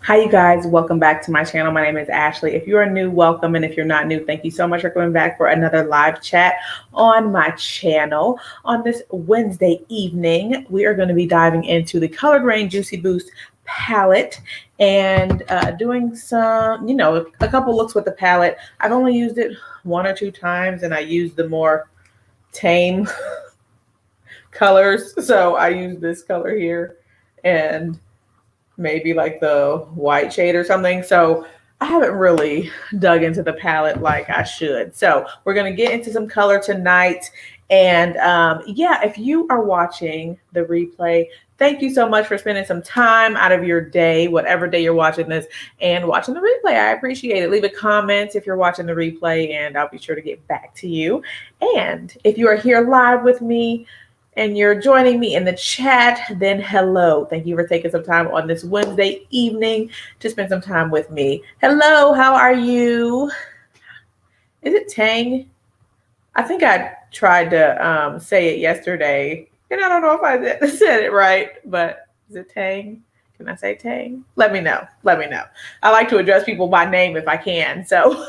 Hi, you guys. Welcome back to my channel. My name is Ashley. If you are new, welcome. And if you're not new, thank you so much for coming back for another live chat on my channel. On this Wednesday evening, we are going to be diving into the Colored Raine Juicy Boost palette and doing some, a couple looks with the palette. I've only used it one or two times, and I used the more tame colors. So I used this color here and maybe like the white shade or something. So I haven't really dug into the palette like I should. So we're going to get into some color tonight. And yeah, if you are watching the replay, thank you so much for spending some time out of your day, whatever day you're watching this, and watching the replay. I appreciate it. Leave a comment if you're watching the replay, and I'll be sure to get back to you. And if you are here live with me, and you're joining me in the chat, then hello. Thank you for taking some time on this Wednesday evening to spend some time with me. Hello, how are you? Is it Tang? I think I tried to say it yesterday, and I don't know if I said it right, but is it Tang? Can I say Tang? Let me know. Let me know. I like to address people by name if I can. So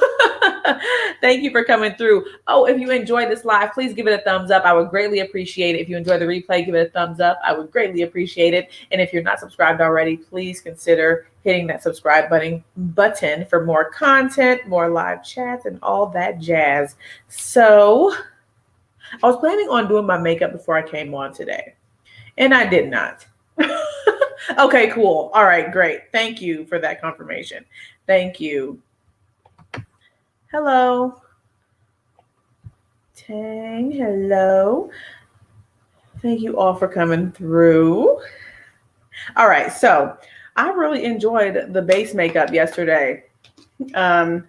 thank you for coming through. Oh, if you enjoyed this live, please give it a thumbs up. I would greatly appreciate it. If you enjoy the replay, give it a thumbs up. I would greatly appreciate it. And if you're not subscribed already, please consider hitting that subscribe button for more content, more live chats, and all that jazz. So I was planning on doing my makeup before I came on today, and I did not. Okay, cool. All right, great. Thank you for that confirmation. Thank you. Hello. Tang, hello. Thank you all for coming through. All right, so I really enjoyed the base makeup yesterday. Pardon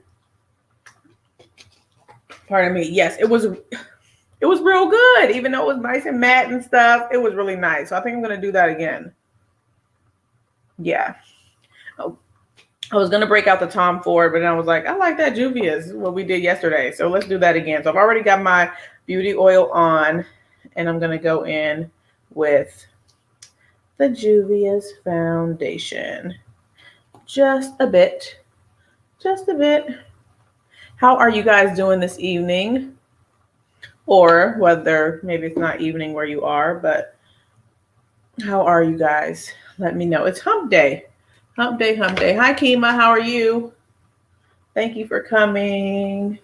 me. Yes, it was real good. Even though it was nice and matte and stuff, it was really nice. So I think I'm going to do that again. Yeah. Oh, I was going to break out the Tom Ford, but then I was like, I like that Juvia's, what we did yesterday. So let's do that again. So I've already got my beauty oil on, and I'm going to go in with the Juvia's foundation. Just a bit. Just a bit. How are you guys doing this evening? Or whether maybe it's not evening where you are, but how are you guys? Let me know. It's hump day. Hump day, hump day. Hi, Kima. How are you? Thank you for coming.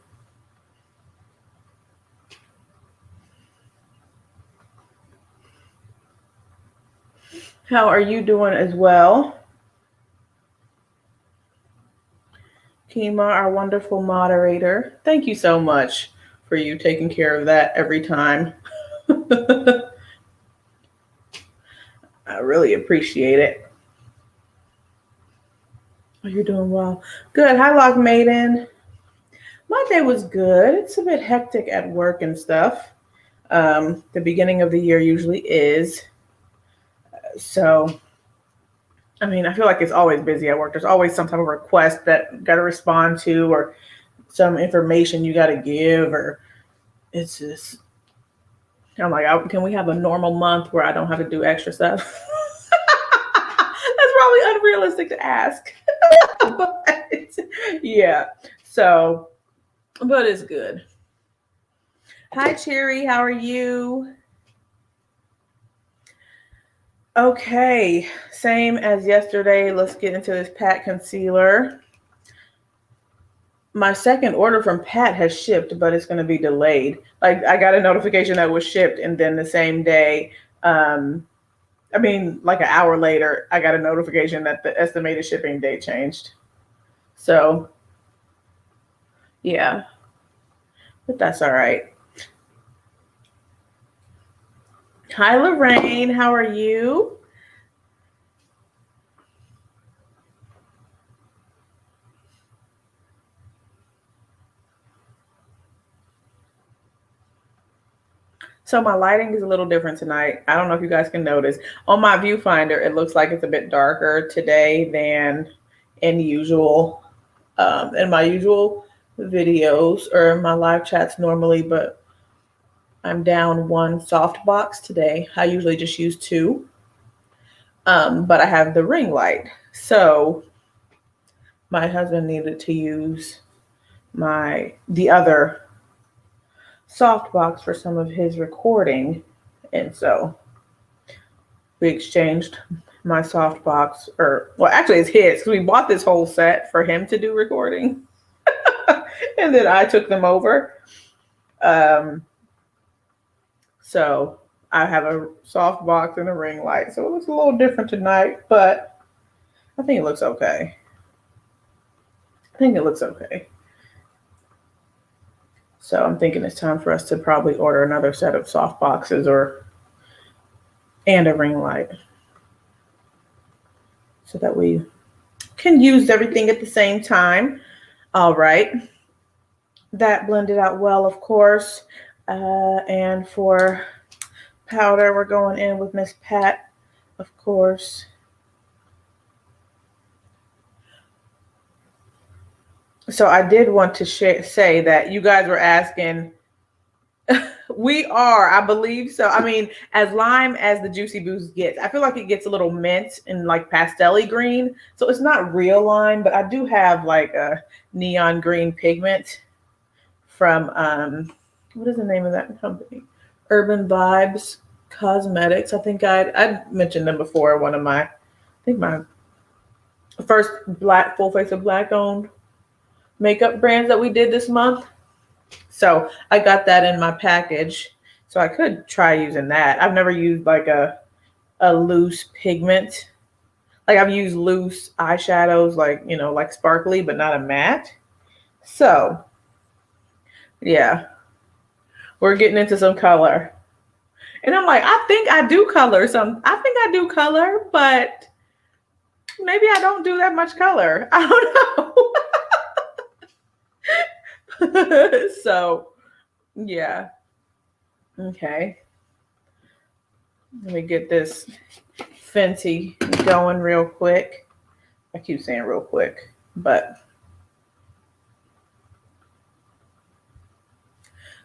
How are you doing as well? Kima, our wonderful moderator. Thank you so much for you taking care of that every time. I really appreciate it. Oh, you're doing well. Good. Hi, Lock Maiden. My day was good. It's a bit hectic at work and stuff. The beginning of the year usually is. So, I mean, I feel like it's always busy at work. There's always some type of request that got to respond to, or some information you got to give, or it's just, I'm like, can we have a normal month where I don't have to do extra stuff? That's probably unrealistic to ask. But yeah, so, but it's good. Hi, Cherry. How are you? Okay, same as yesterday. Let's get into this Pat concealer. My second order from Pat has shipped, but it's going to be delayed. Like, I got a notification that was shipped, and then the same day, like an hour later, I got a notification that the estimated shipping date changed. So, yeah, but that's all right. Hi, Lorraine. How are you? So my lighting is a little different tonight. I don't know if you guys can notice. On my viewfinder, it looks like it's a bit darker today than in usual, in my usual videos or my live chats normally, but I'm down one softbox today. I usually just use two, but I have the ring light. So my husband needed to use the other softbox for some of his recording, and so we exchanged my softbox, or well, actually it's his, because we bought this whole set for him to do recording, and then I took them over. So I have a softbox and a ring light, so it looks a little different tonight, but I think it looks okay. So I'm thinking it's time for us to probably order another set of soft boxes and a ring light, so that we can use everything at the same time. All right. That blended out well, of course. And for powder, we're going in with Miss Pat, of course. So I did want to say that you guys were asking. We are, I believe so. I mean, as lime as the Juicy Boost gets, I feel like it gets a little mint and like pastel-y green. So it's not real lime, but I do have like a neon green pigment from, what is the name of that company? Urban Vibes Cosmetics. I think I mentioned them before. One of my, I think my first black, full face of black owned makeup brands that we did this month. So I got that in my package. So I could try using that. I've never used like a loose pigment. Like I've used loose eyeshadows, like, you know, like sparkly, but not a matte. So yeah, we're getting into some color. And I'm like, I think I do color but maybe I don't do that much color. I don't know. So yeah. Okay. Let me get this Fenty going real quick. I keep saying real quick, but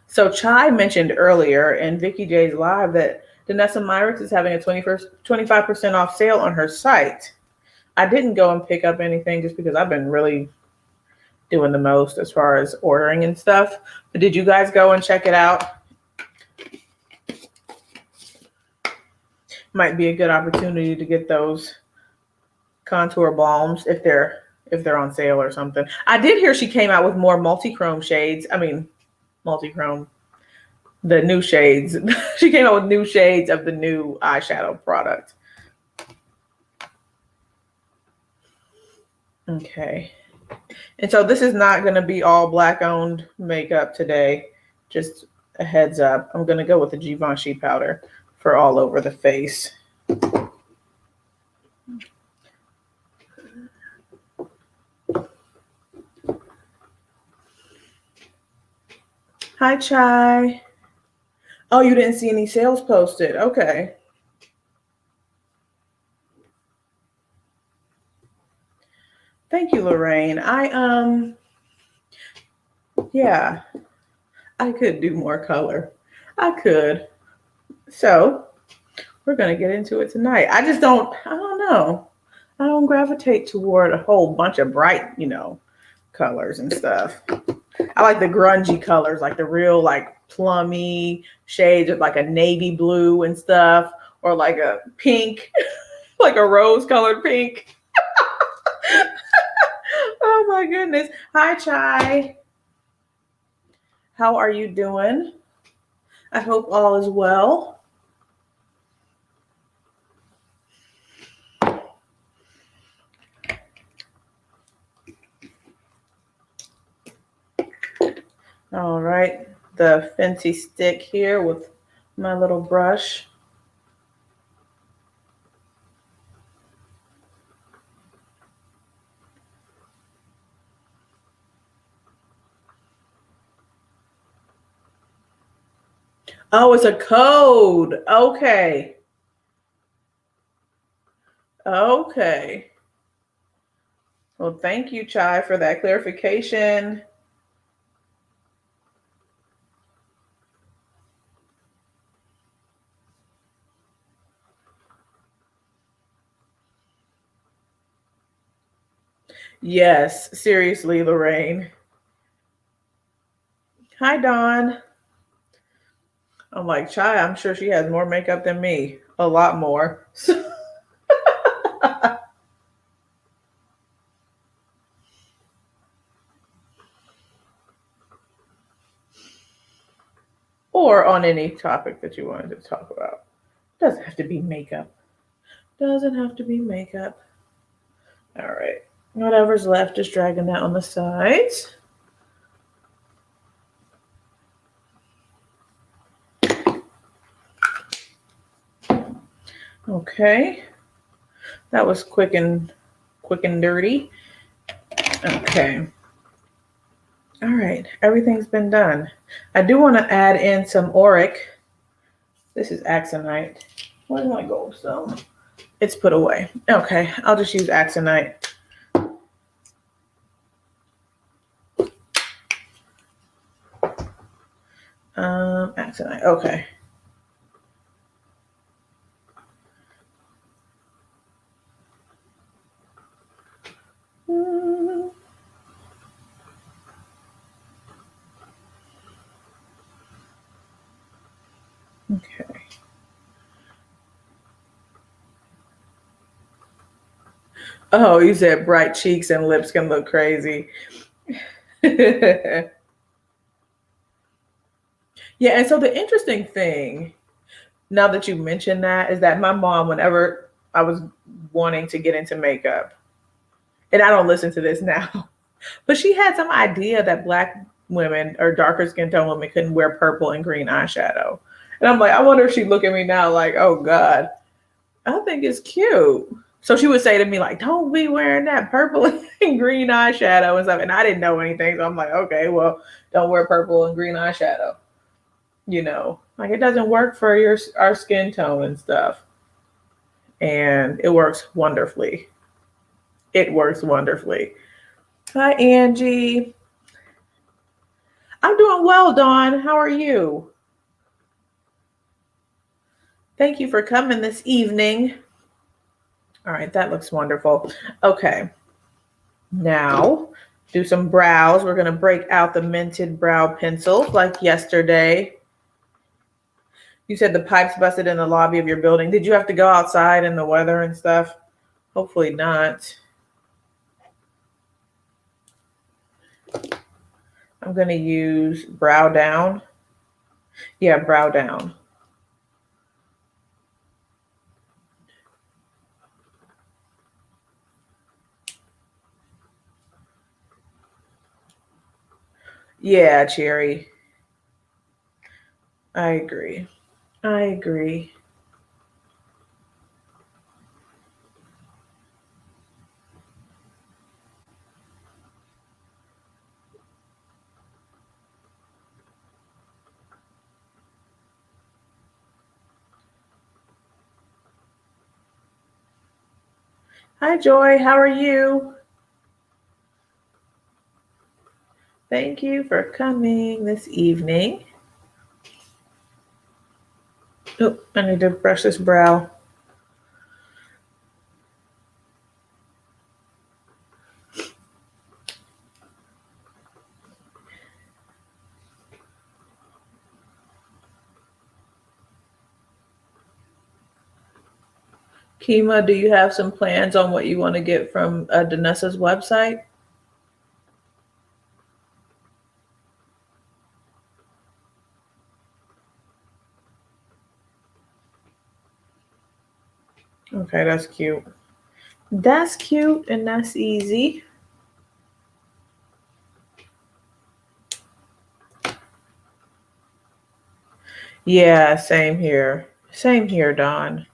so Chai mentioned earlier in Vicky J's live that Danessa Myricks is having a 25% off sale on her site. I didn't go and pick up anything just because I've been really doing the most as far as ordering and stuff. But did you guys go and check it out? Might be a good opportunity to get those contour balms if they're on sale or something. I did hear she came out with more multi-chrome shades. I mean, multi-chrome, the new shades. She came out with new shades of the new eyeshadow product. Okay. And so this is not going to be all black owned makeup today. Just a heads up. I'm going to go with the Givenchy powder for all over the face. Hi, Chai. Oh, you didn't see any sales posted. Okay. Thank you, Lorraine. Yeah, I could do more color. I could. So we're going to get into it tonight. I don't know. I don't gravitate toward a whole bunch of bright, colors and stuff. I like the grungy colors, like the real, like plummy shades of like a navy blue and stuff, or like a pink, like a rose colored pink. Oh my goodness. Hi, Chai. How are you doing? I hope all is well. All right, the Fenty stick here with my little brush. Oh, it's a code. Okay. Okay. Well, thank you, Chai, for that clarification. Yes, seriously, Lorraine. Hi, Dawn. I'm like, Chai, I'm sure she has more makeup than me. A lot more. Or on any topic that you wanted to talk about. Doesn't have to be makeup. Doesn't have to be makeup. All right. Whatever's left, just dragging that on the sides. Okay. That was quick and dirty. Okay. All right. Everything's been done. I do want to add in some auric. This is Axonite. Where's my gold stone? It's put away. Okay. I'll just use Axonite. Axonite. Okay. Okay. Oh, you said bright cheeks and lips can look crazy. Yeah, and so the interesting thing, now that you mentioned that, is that my mom, whenever I was wanting to get into makeup, and I don't listen to this now, but she had some idea that Black women or darker skin tone women couldn't wear purple and green eyeshadow. And I'm like, I wonder if she'd look at me now like, oh God, I think it's cute. So she would say to me, like, don't be wearing that purple and green eyeshadow and stuff. And I didn't know anything. So I'm like, okay, well, don't wear purple and green eyeshadow. You know, like it doesn't work for our skin tone and stuff. And it works wonderfully. It works wonderfully. Hi, Angie. I'm doing well, Dawn. How are you? Thank you for coming this evening. All right, that looks wonderful. Okay. Now, do some brows. We're going to break out the Mented Brow Pencil like yesterday. You said the pipes busted in the lobby of your building. Did you have to go outside in the weather and stuff? Hopefully not. I'm going to use Brow Down. Yeah, Brow Down. Yeah, Cherry. I agree. I agree. Hi, Joy. How are you? Thank you for coming this evening. Oh, I need to brush this brow. Kima, do you have some plans on what you want to get from Danessa's website? Okay, that's cute. That's cute and that's easy. Yeah, same here. Same here, Dawn.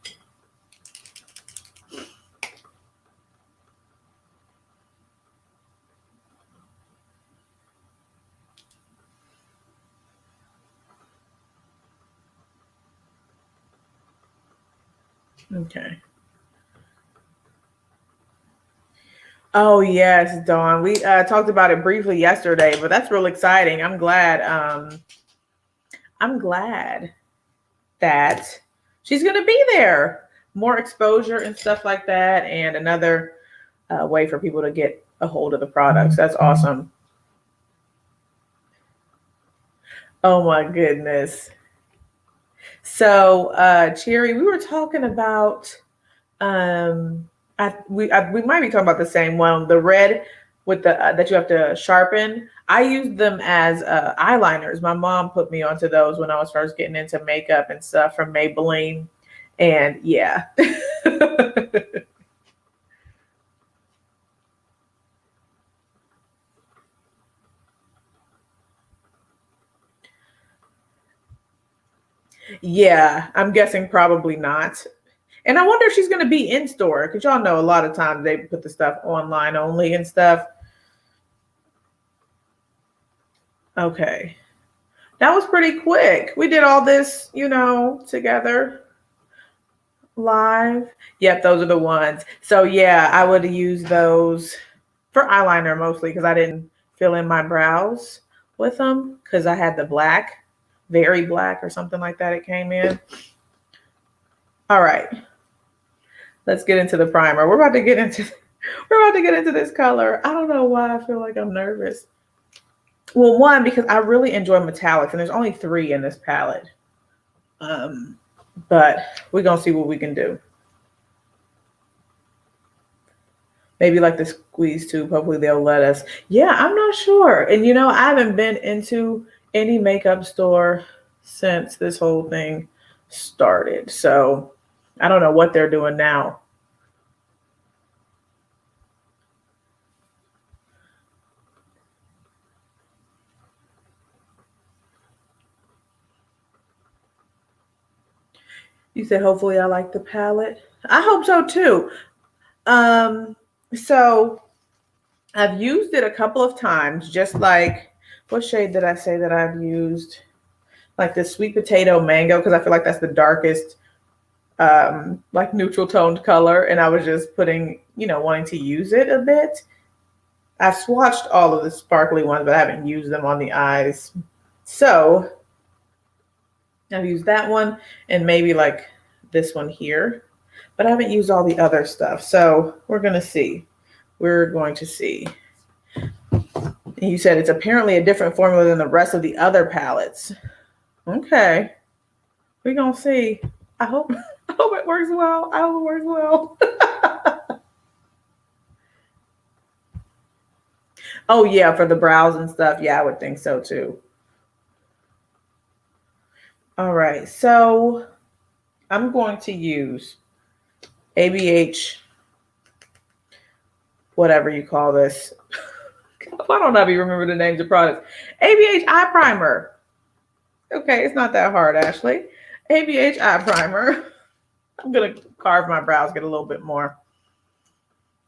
Okay. Oh yes, Dawn. We talked about it briefly yesterday, but that's real exciting. I'm glad. I'm glad that she's gonna be there. More exposure and stuff like that, and another way for people to get a hold of the products. That's awesome. Oh my goodness. So, Cherry, we were talking about, we might be talking about the same one, the red with the, that you have to sharpen. I used them as eyeliners. My mom put me onto those when I was first getting into makeup and stuff from Maybelline. And yeah. Yeah, I'm guessing probably not. And I wonder if she's going to be in store because y'all know a lot of times they put the stuff online only and stuff. Okay. That was pretty quick. We did all this, you know, together live. Yep, those are the ones. So yeah, I would use those for eyeliner mostly because I didn't fill in my brows with them because I had the black, very black or something like that it came in. All right. Let's get into the primer. We're about to get into this color. I don't know why I feel like I'm nervous. Well, one, because I really enjoy metallics, and there's only 3 in this palette. But we're going to see what we can do. Maybe like the squeeze tube. Hopefully they'll let us. Yeah, I'm not sure. And, you know, I haven't been into any makeup store since this whole thing started. So I don't know what they're doing now. You said, hopefully I like the palette. I hope so too. So I've used it a couple of times, just like, what shade did I say that I've used? Like the sweet potato mango, because I feel like that's the darkest, like neutral toned color. And I was just putting, you know, wanting to use it a bit. I've swatched all of the sparkly ones, but I haven't used them on the eyes. So I've used that one and maybe like this one here, but I haven't used all the other stuff. So we're going to see. We're going to see. And you said it's apparently a different formula than the rest of the other palettes. Okay. We're going to see. I hope it works well. I hope it works well. Oh, yeah, for the brows and stuff. Yeah, I would think so too. All right, so I'm going to use ABH, whatever you call this. I don't know if you remember the names of products. ABH Eye Primer. Okay, it's not that hard, Ashley. ABH Eye Primer. I'm going to carve my brows, get a little bit more,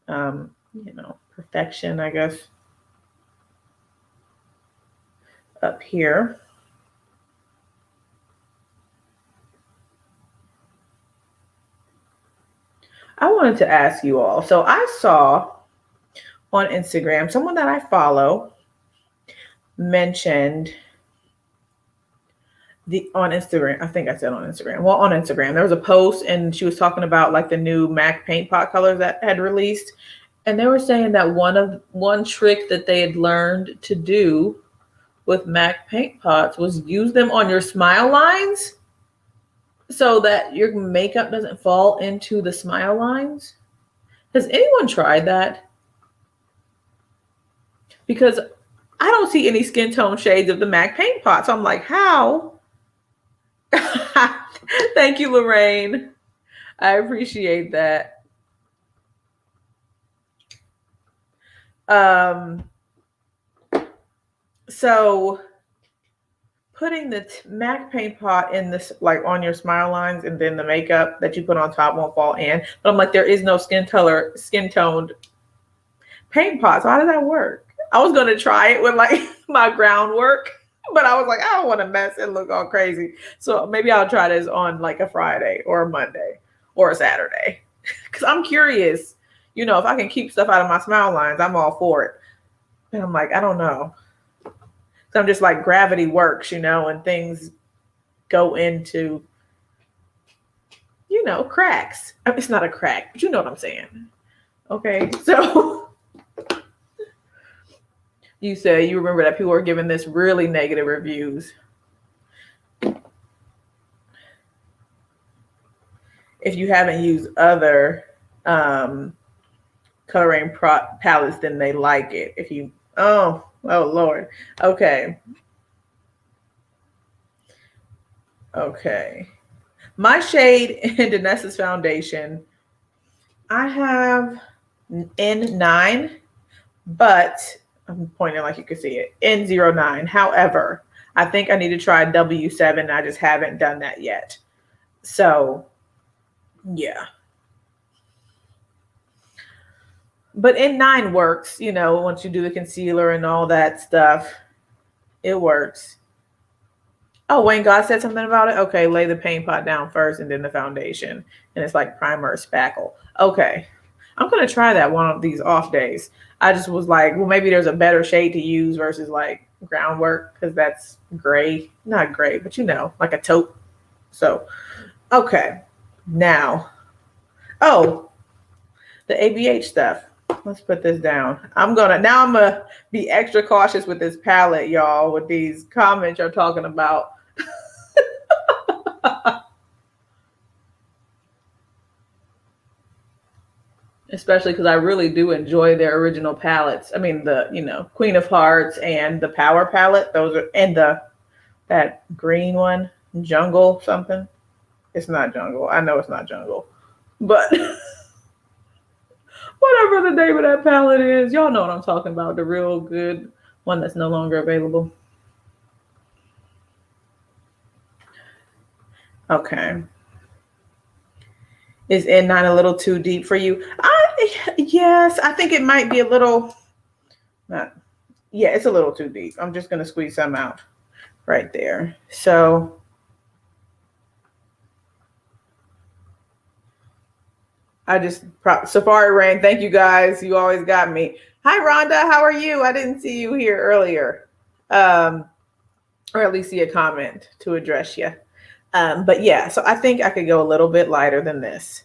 you know, perfection, I guess, up here. I wanted to ask you all. So I saw on Instagram, someone that I follow mentioned on Instagram, I think I said on Instagram. Well, on Instagram, there was a post and she was talking about like the new MAC paint pot colors that had released. And they were saying that one trick that they had learned to do with MAC paint pots was use them on your smile lines so that your makeup doesn't fall into the smile lines. Has anyone tried that? Because I don't see any skin tone shades of the MAC paint pot. So I'm like, how? Thank you, Lorraine. I appreciate that. So putting the MAC paint pot in this, like on your smile lines, and then the makeup that you put on top won't fall in. But I'm like, there is no skin toned paint pot. So how does that work? I was going to try it with like my groundwork, but I was like, I don't want to mess and look all crazy. So maybe I'll try this on like a Friday or a Monday or a Saturday. Because I'm curious, you know, if I can keep stuff out of my smile lines, I'm all for it. And I'm like, I don't know. So I'm just like, gravity works, you know, and things go into, you know, cracks. I mean, it's not a crack, but you know what I'm saying. Okay, so You said you remember that people were giving this really negative reviews. If you haven't used other coloring palettes, then they like it. If you, oh Lord. Okay. Okay. My shade in Danessa's foundation, I have N9, but I'm pointing like you can see it, N09. However, I think I need to try W7. I just haven't done that yet. So, yeah. But N9 works, you know, once you do the concealer and all that stuff, it works. Oh, Wayne Goss said something about it? Okay, lay the paint pot down first and then the foundation. And it's like primer or spackle. Okay. I'm going to try that one of these off days. I just was like, well, maybe there's a better shade to use versus like groundwork because that's gray. Not gray, but you know, like a taupe. So, okay. Now, oh, the ABH stuff. Let's put this down. I'm gonna be extra cautious with this palette, y'all, with these comments you're talking about. Especially because I really do enjoy their original palettes. I mean, the, you know, Queen of Hearts and the Power palette. Those are, and that green one, Jungle something. It's not Jungle. I know it's not Jungle. But whatever the name of that palette is, y'all know what I'm talking about. The real good one that's no longer available. Okay. Is N9 a little too deep for you? Yes, I think it might be a little, yeah, it's a little too deep. I'm just going to squeeze some out right there. So Safari Raine, thank you guys. You always got me. Hi, Rhonda. How are you? I didn't see you here earlier. Or at least see a comment to address you. But yeah, so I think I could go a little bit lighter than this.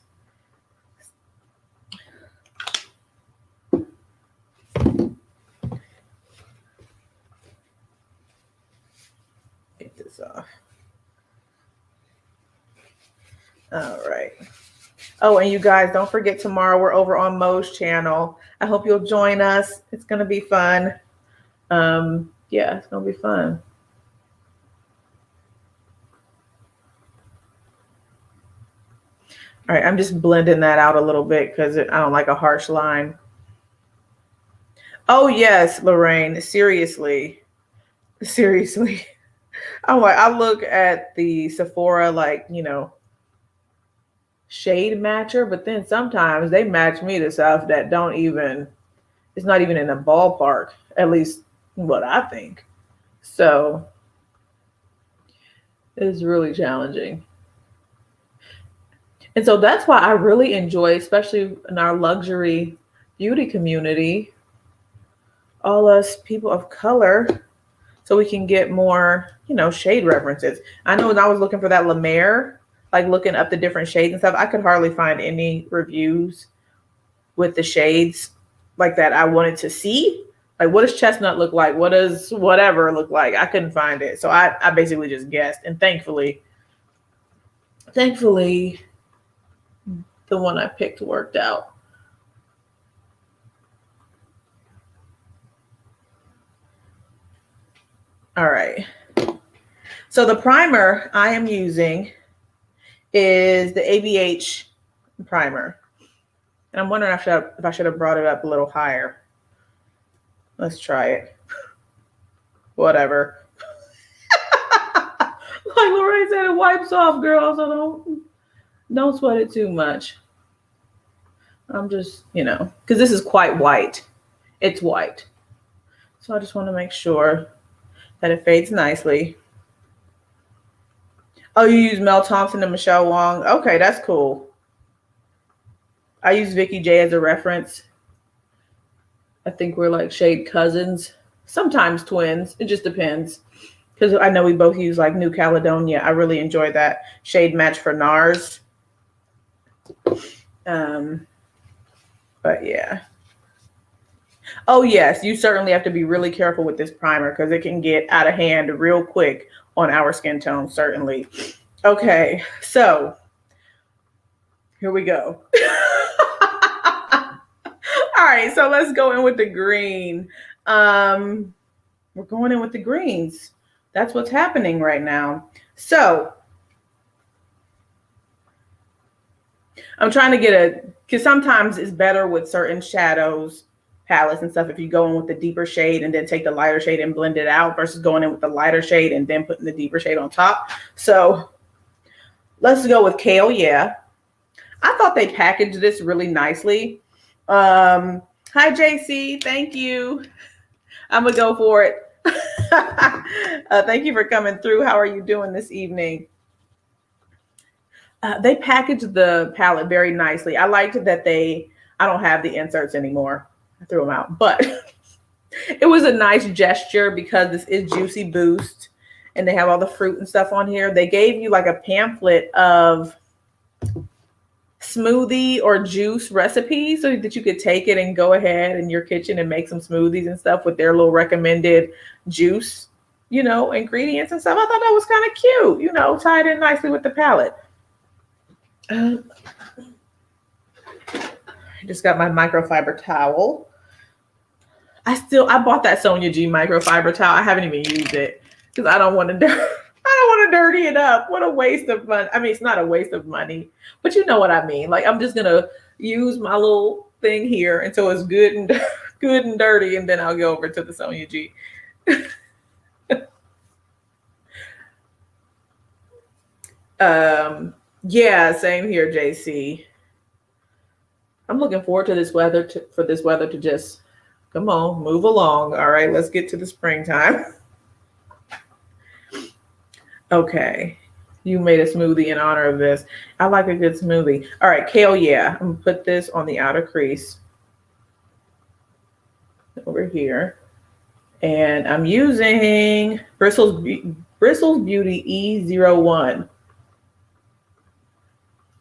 Get this off. All right. Oh, and you guys, don't forget tomorrow we're over on Mo's channel. I hope you'll join us. It's going to be fun. Yeah, it's going to be fun. All right, I'm just blending that out a little bit because I don't like a harsh line. Oh, yes, Lorraine, seriously. Seriously. I'm like, I look at the Sephora, like, you know, shade matcher, but then sometimes they match me to stuff that don't even, it's not even in the ballpark, at least what I think. So it's really challenging. And so that's why I really enjoy, especially in our luxury beauty community, all us people of color, so we can get more, you know, shade references. I know when I was looking for that La Mer, like looking up the different shades and stuff, I could hardly find any reviews with the shades like that I wanted to see. Like, what does Chestnut look like? What does whatever look like? I couldn't find it. So I basically just guessed. And thankfully, the one I picked worked out. All right. So the primer I am using is the ABH primer. And I'm wondering if I should have brought it up a little higher. Let's try it. Whatever. Like Lorraine said, it wipes off, girl. So don't sweat it too much. I'm just, you know, because this is quite white. It's white. So I just want to make sure that it fades nicely. Oh, you use Mel Thompson and Michelle Wong. Okay, that's cool. I use Vicky J as a reference. I think we're like shade cousins, sometimes twins. It just depends. Because I know we both use like New Caledonia. I really enjoy that shade match for NARS. But yeah. Oh yes, you certainly have to be really careful with this primer because it can get out of hand real quick on our skin tone, certainly. Okay, so here we go. All right, so let's go in with the green. We're going in with the greens. That's what's happening right now. So I'm trying to get because sometimes it's better with certain shadows, palettes and stuff if you go in with the deeper shade and then take the lighter shade and blend it out versus going in with the lighter shade and then putting the deeper shade on top. So let's go with Kale, yeah. I thought they packaged this really nicely. Hi, JC. Thank you. I'm going to go for it. Thank you for coming through. How are you doing this evening? They packaged the palette very nicely. I liked that I don't have the inserts anymore. I threw them out. But it was a nice gesture because this is Juicy Boost. And they have all the fruit and stuff on here. They gave you like a pamphlet of smoothie or juice recipes so that you could take it and go ahead in your kitchen and make some smoothies and stuff with their little recommended juice, ingredients and stuff. I thought that was kind of cute, tied in nicely with the palette. I just got my microfiber towel. I bought that Sonia G microfiber towel. I haven't even used it because I don't want to dirty it up. What a waste of money. I mean, it's not a waste of money, but you know what I mean. Like, I'm just gonna use my little thing here until it's good and dirty, and then I'll go over to the Sonia G. Yeah, same here, JC. I'm looking forward to this weather to just come on, move along. All right, let's get to the springtime. Okay, you made a smoothie in honor of this. I like a good smoothie. All right, Kale, yeah. I'm gonna put this on the outer crease over here. And I'm using Bristles Beauty E01.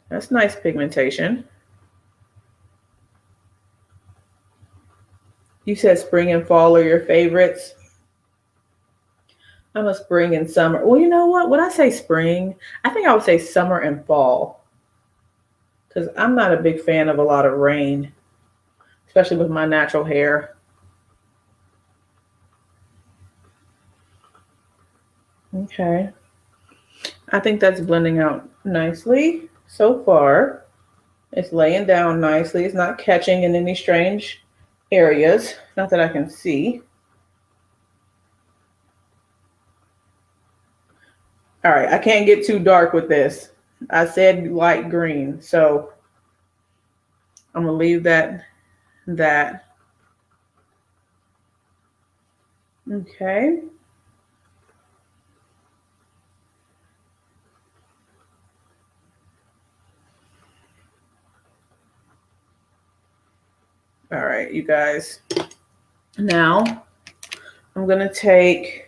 That's nice pigmentation. You said spring and fall are your favorites. I'm a spring and summer. Well, you know what? When I say spring, I think I would say summer and fall. Because I'm not a big fan of a lot of rain, especially with my natural hair. Okay. I think that's blending out nicely so far. It's laying down nicely. It's not catching in any strange areas. Not that I can see. All right, I can't get too dark with this. I said light green, so I'm gonna leave that. Okay. All right, you guys. Now I'm gonna take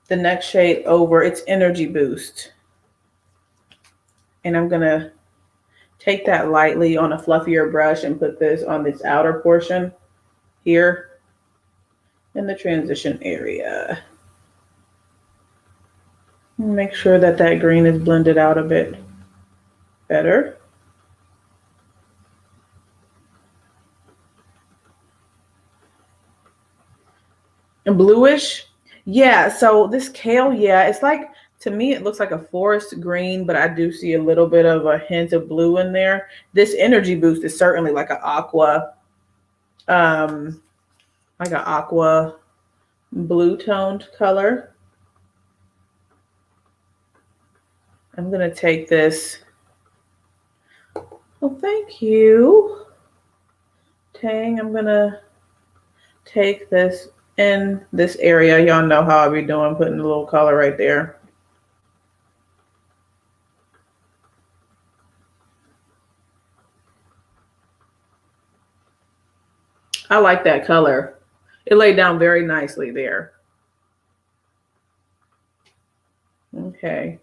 the next shade over. It's Energy Boost. And I'm gonna take that lightly on a fluffier brush and put this on this outer portion here in the transition area. Make sure that that green is blended out a bit better. And bluish, yeah. So this Kale, yeah, it's like, to me, it looks like a forest green, but I do see a little bit of a hint of blue in there. This Energy Boost is certainly like an aqua, blue toned color. I'm gonna take this. Well, thank you. Tang, I'm gonna take this in this area. Y'all know how I be doing, putting a little color right there. I like that color. It laid down very nicely there. Okay.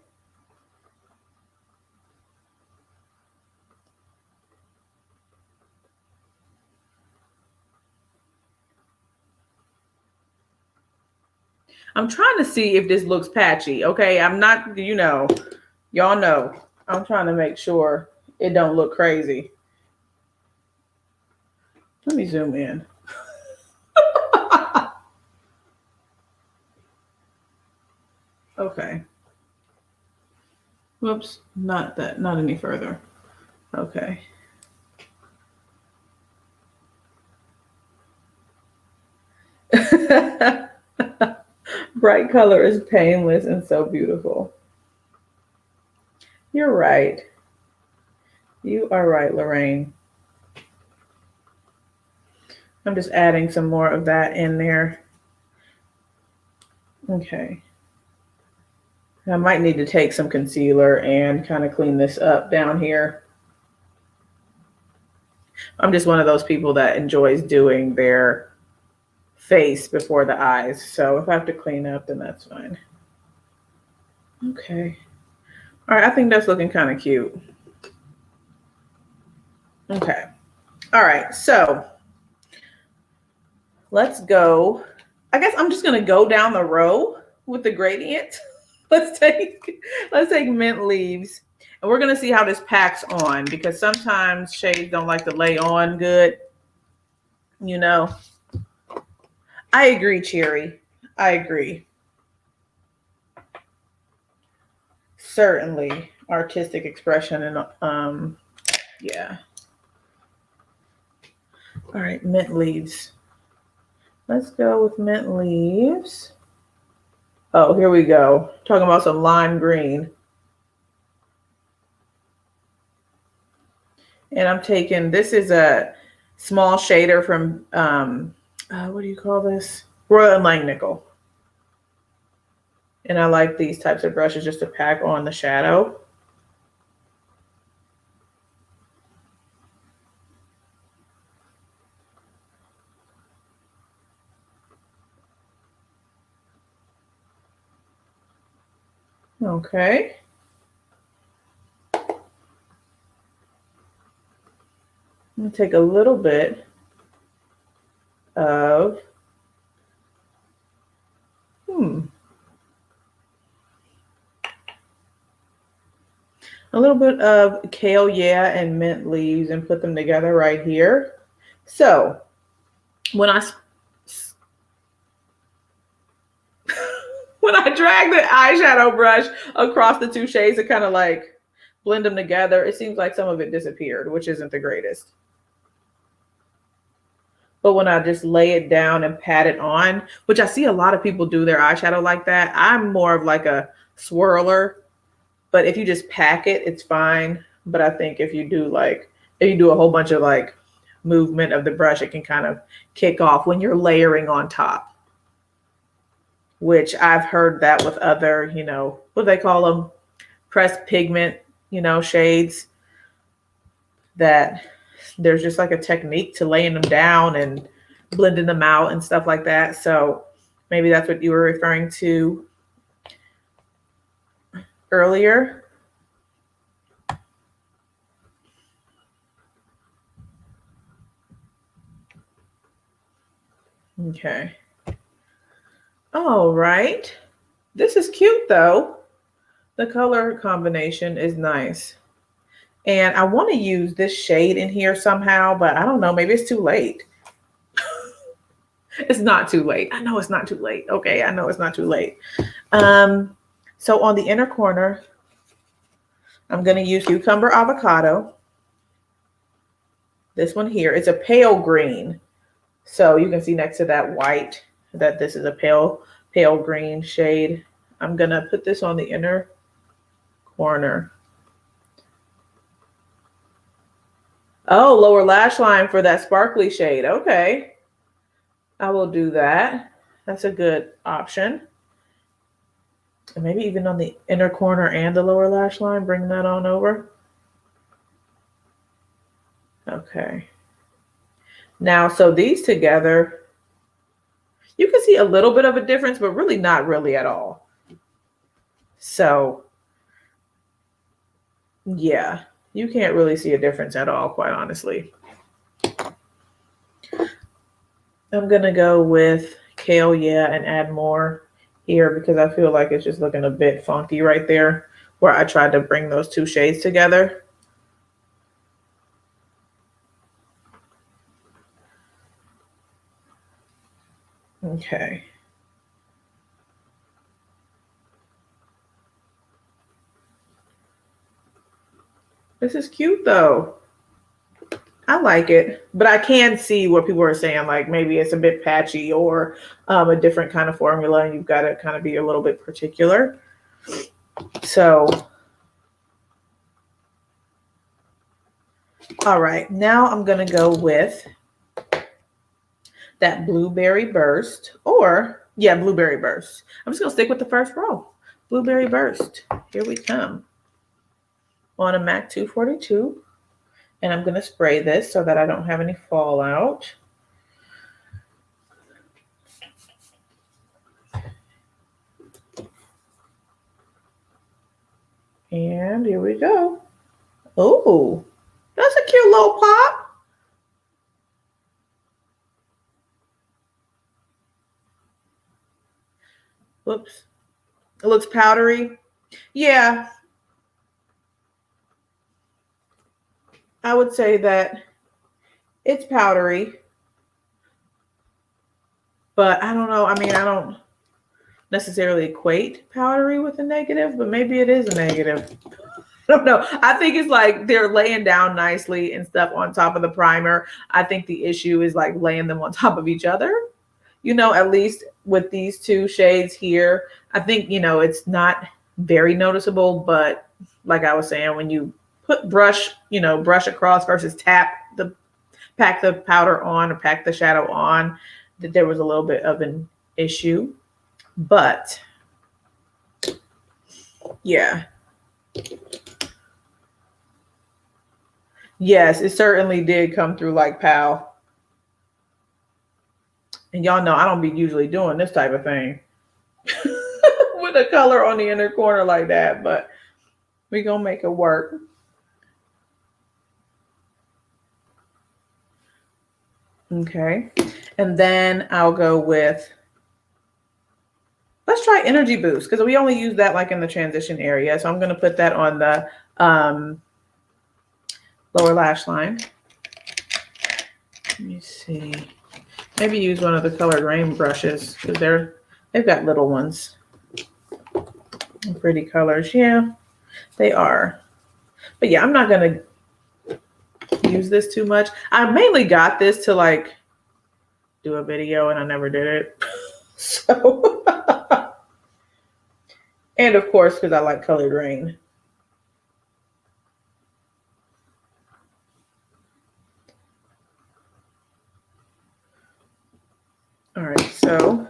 I'm trying to see if this looks patchy. Okay, I'm not, y'all know. I'm trying to make sure it don't look crazy. Let me zoom in. Okay. Whoops, not that, not any further. Okay. Bright color is painless and so beautiful. You're right. You are right, Lorraine. I'm just adding some more of that in there. Okay. I might need to take some concealer and kind of clean this up down here. I'm just one of those people that enjoys doing their face before the eyes. So if I have to clean up, then that's fine. Okay. All right, I think that's looking kind of cute. Okay. All right, so let's go. I guess I'm just gonna go down the row with the gradient. Let's take Mint Leaves, and we're gonna see how this packs on, because sometimes shades don't like to lay on good. I agree, Cherry. I agree. Certainly artistic expression and yeah. All right, Mint Leaves. Let's go with Mint Leaves. Oh, here we go. Talking about some lime green. And I'm taking, this is a small shader from, what do you call this? Royal & Langnickel. And I like these types of brushes just to pack on the shadow. Okay. I'm going to take a little bit of, a little bit of Kale Yeah and Mint Leaves and put them together right here. So when I drag the eyeshadow brush across the two shades to kind of like blend them together, it seems like some of it disappeared, which isn't the greatest. But when I just lay it down and pat it on, which I see a lot of people do their eyeshadow like that, I'm more of like a swirler. But if you just pack it, it's fine. But I think if you do a whole bunch of like movement of the brush, it can kind of kick off when you're layering on top. Which I've heard that with other, what do they call them? Pressed pigment, shades. That there's just like a technique to laying them down and blending them out and stuff like that. So maybe that's what you were referring to earlier. Okay. All right. This is cute though. The color combination is nice. And I want to use this shade in here somehow, but I don't know. Maybe it's too late. It's not too late. I know it's not too late. Okay, I know it's not too late. So on the inner corner, I'm going to use Cucumber Avocado. This one here, it's a pale green. So you can see next to that white that this is a pale green shade. I'm going to put this on the inner corner. Oh, lower lash line for that sparkly shade. Okay. I will do that. That's a good option. And maybe even on the inner corner and the lower lash line, bring that on over. Okay. Now, so these together, you can see a little bit of a difference, but really not really at all. So, yeah, you can't really see a difference at all, quite honestly. I'm going to go with Kale Yeah and add more here because I feel like it's just looking a bit funky right there where I tried to bring those two shades together. Okay. This is cute though. I like it, but I can see what people are saying, like maybe it's a bit patchy or a different kind of formula and you've got to kind of be a little bit particular. So, all right, now I'm going to go with that Blueberry Burst Blueberry Burst. I'm just going to stick with the first row. Blueberry Burst. Here we come. On a MAC 242. And I'm going to spray this so that I don't have any fallout. And here we go. Oh, that's a cute little pop. Whoops. It looks powdery. Yeah. I would say that it's powdery. But I don't know. I mean, I don't necessarily equate powdery with a negative, but maybe it is a negative. I don't know. I think it's like they're laying down nicely and stuff on top of the primer. I think the issue is like laying them on top of each other. You know, at least with these two shades here, I think, you know, it's not very noticeable, but like I was saying, when you brush across versus pack the powder on or pack the shadow on, that there was a little bit of an issue. But yeah. Yes, it certainly did come through like pow. And y'all know I don't be usually doing this type of thing with a color on the inner corner like that, but we gonna make it work. Okay, and then I'll go with, let's try Energy Boost because we only use that like in the transition area. So I'm gonna put that on the lower lash line. Let me see. Maybe use one of the colored Raine brushes because they've got little ones. Pretty colors. Yeah, they are. But yeah, I'm not gonna use this too much. I mainly got this to like do a video and I never did it. So and of course because I like colored Raine. All right, so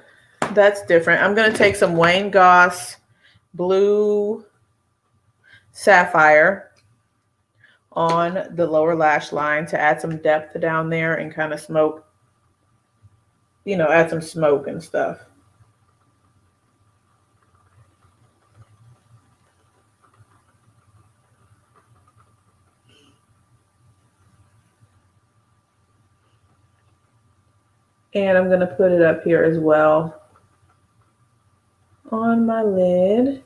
that's different. I'm going to take some Wayne Goss Blue Sapphire on the lower lash line to add some depth down there and kind of smoke, you know, add some smoke and stuff. And I'm going to put it up here as well on my lid.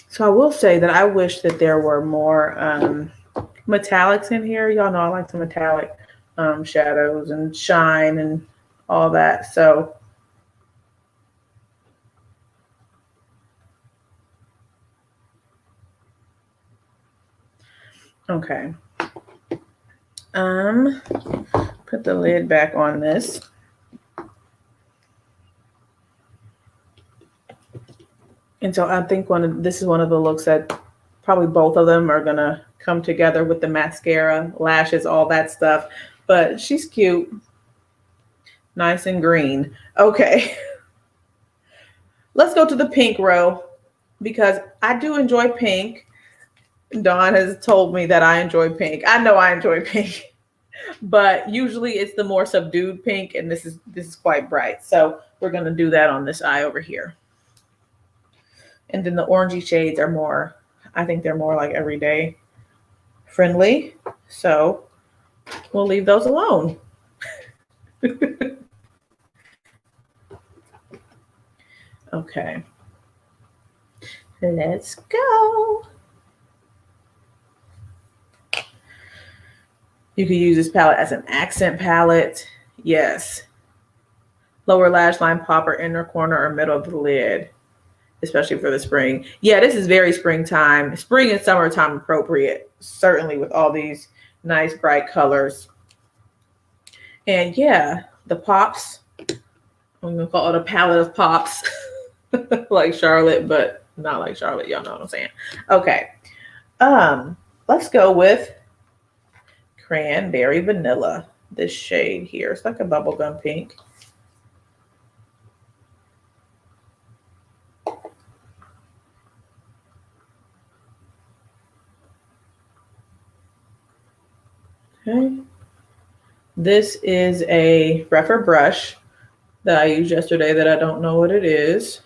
So I will say that I wish that there were more metallics in here. Y'all know I like the metallic shadows and shine and all that. So okay. Put the lid back on this. And so I think this is one of the looks that probably both of them are gonna come together with the mascara, lashes, all that stuff. But she's cute. Nice and green. Okay. Let's go to the pink row because I do enjoy pink. Dawn has told me that I enjoy pink. I know I enjoy pink, but usually it's the more subdued pink, and this is quite bright. So we're gonna do that on this eye over here. And then the orangey shades are more, I think they're more like everyday friendly. So we'll leave those alone. Okay. Let's go. You could use this palette as an accent palette. Yes. Lower lash line, popper, inner corner, or middle of the lid, especially for the spring. Yeah, this is very springtime, spring and summertime appropriate, certainly with all these nice bright colors. And yeah, the pops, I'm gonna call it a palette of pops, like Charlotte, but not like Charlotte. Y'all know what I'm saying. Okay. Let's go with Cranberry Vanilla. This shade here. It's like a bubblegum pink. Okay. This is a rougher brush that I used yesterday that I don't know what it is.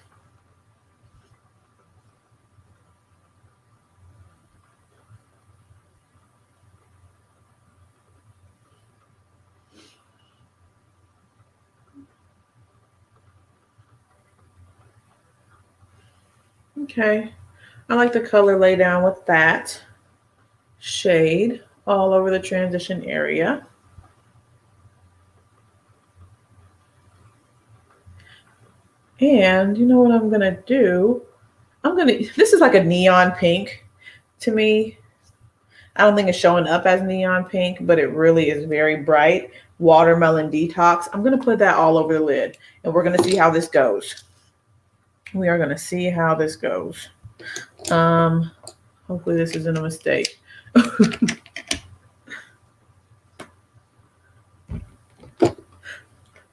Okay. I like the color lay down with that shade all over the transition area. And you know what I'm gonna do? This is like a neon pink to me. I don't think it's showing up as neon pink, but it really is very bright. Watermelon Detox. I'm gonna put that all over the lid and we're gonna see how this goes. We are gonna see how this goes. Hopefully this isn't a mistake.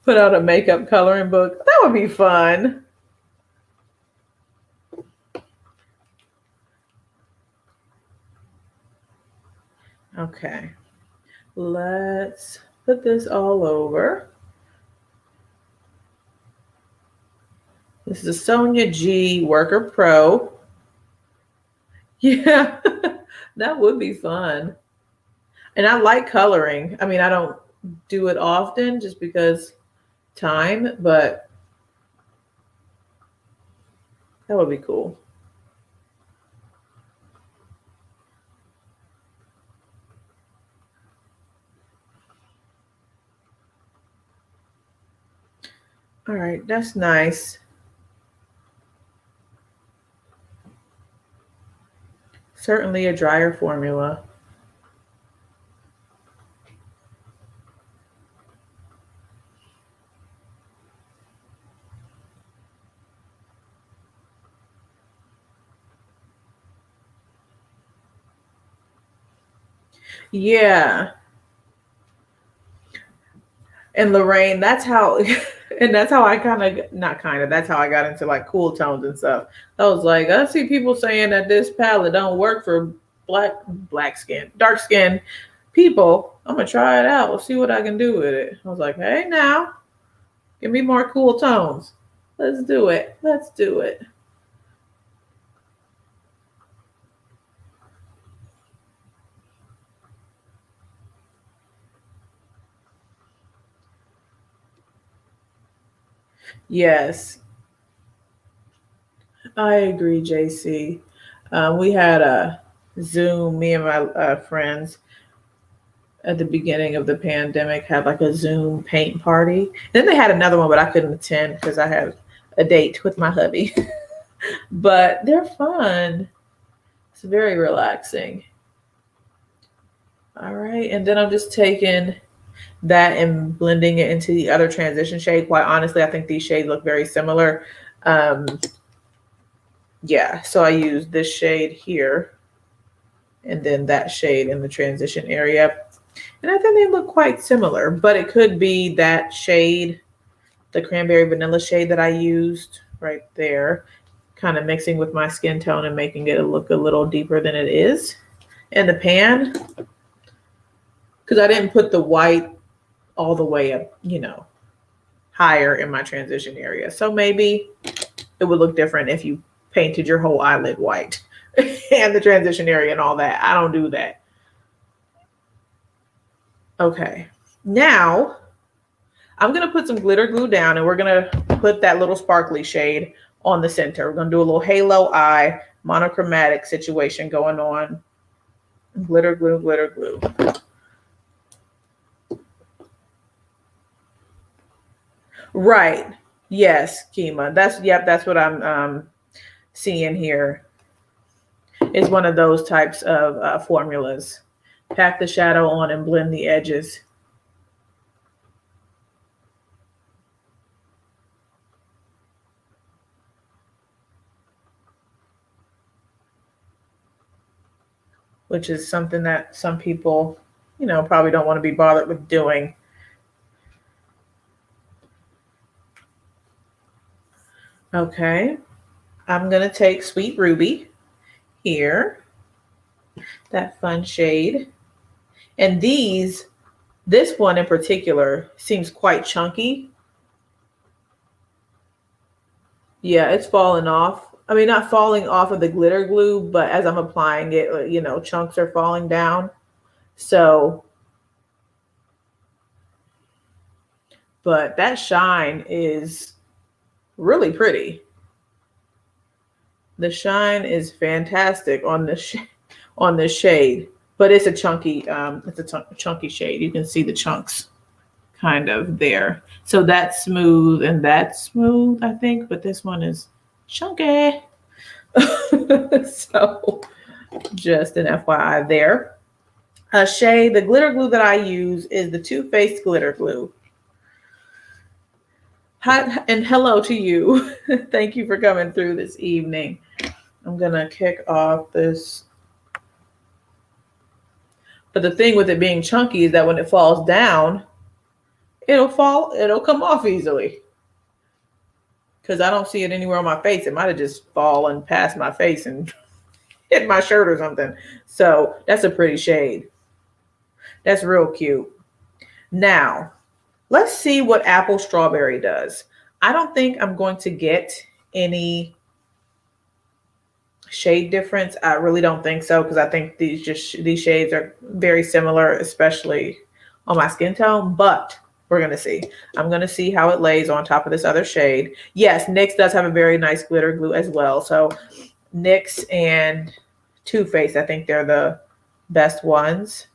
Put out a makeup coloring book. That would be fun. Okay, let's put this all over. This is a Sonia G Worker Pro. Yeah, that would be fun. And I like coloring. I mean, I don't do it often just because time, but that would be cool. All right, that's nice. Certainly a drier formula. Yeah. And Lorraine, that's how, and that's how I that's how I got into like cool tones and stuff. I was like, I see people saying that this palette don't work for dark skin people. I'm gonna try it out. We'll see what I can do with it. I was like, hey now, give me more cool tones. Let's do it. Let's do it. Yes, I agree, JC. We had a Zoom, me and my friends at the beginning of the pandemic had like a Zoom paint party. Then they had another one, but I couldn't attend because I had a date with my hubby. But they're fun. It's very relaxing. All right. And then I'm just taking that and blending it into the other transition shade. Quite honestly, I think these shades look very similar. Yeah, so I use this shade here and then that shade in the transition area. And I think they look quite similar, but it could be that shade, the Cranberry Vanilla shade that I used right there, kind of mixing with my skin tone and making it look a little deeper than it is in the pan. Because I didn't put the white all the way up, higher in my transition area. So maybe it would look different if you painted your whole eyelid white and the transition area and all that. I don't do that. Okay, now I'm going to put some glitter glue down, and we're going to put that little sparkly shade on the center. We're going to do a little halo eye monochromatic situation going on. Glitter glue, glitter glue. Right. Yes, Kima. That's what I'm seeing here. Is one of those types of formulas. Pack the shadow on and blend the edges. Which is something that some people, you know, probably don't want to be bothered with doing. Okay, I'm going to take Sweet Ruby here, that fun shade. And this one in particular seems quite chunky. Yeah, it's falling off. I mean, not falling off of the glitter glue, but as I'm applying it, you know, chunks are falling down. So, but that shine is really pretty. The shine is fantastic on this shade, but it's a chunky chunky shade. You can see the chunks kind of there. So that's smooth and that's smooth, I think, but this one is chunky. So just an FYI there. Shade, the glitter glue that I use is the Too Faced glitter glue. Hi, and hello to you. Thank you for coming through this evening. I'm gonna kick off this. But the thing with it being chunky is that when it falls down, it'll come off easily. Because I don't see it anywhere on my face. It might have just fallen past my face and hit my shirt or something. So that's a pretty shade. That's real cute. Now, let's see what Apple Strawberry does. I don't think I'm going to get any shade difference. I really don't think so, because I think these shades are very similar, especially on my skin tone, but we're going to see. I'm going to see how it lays on top of this other shade. Yes, NYX does have a very nice glitter glue as well. So NYX and Too Faced, I think they're the best ones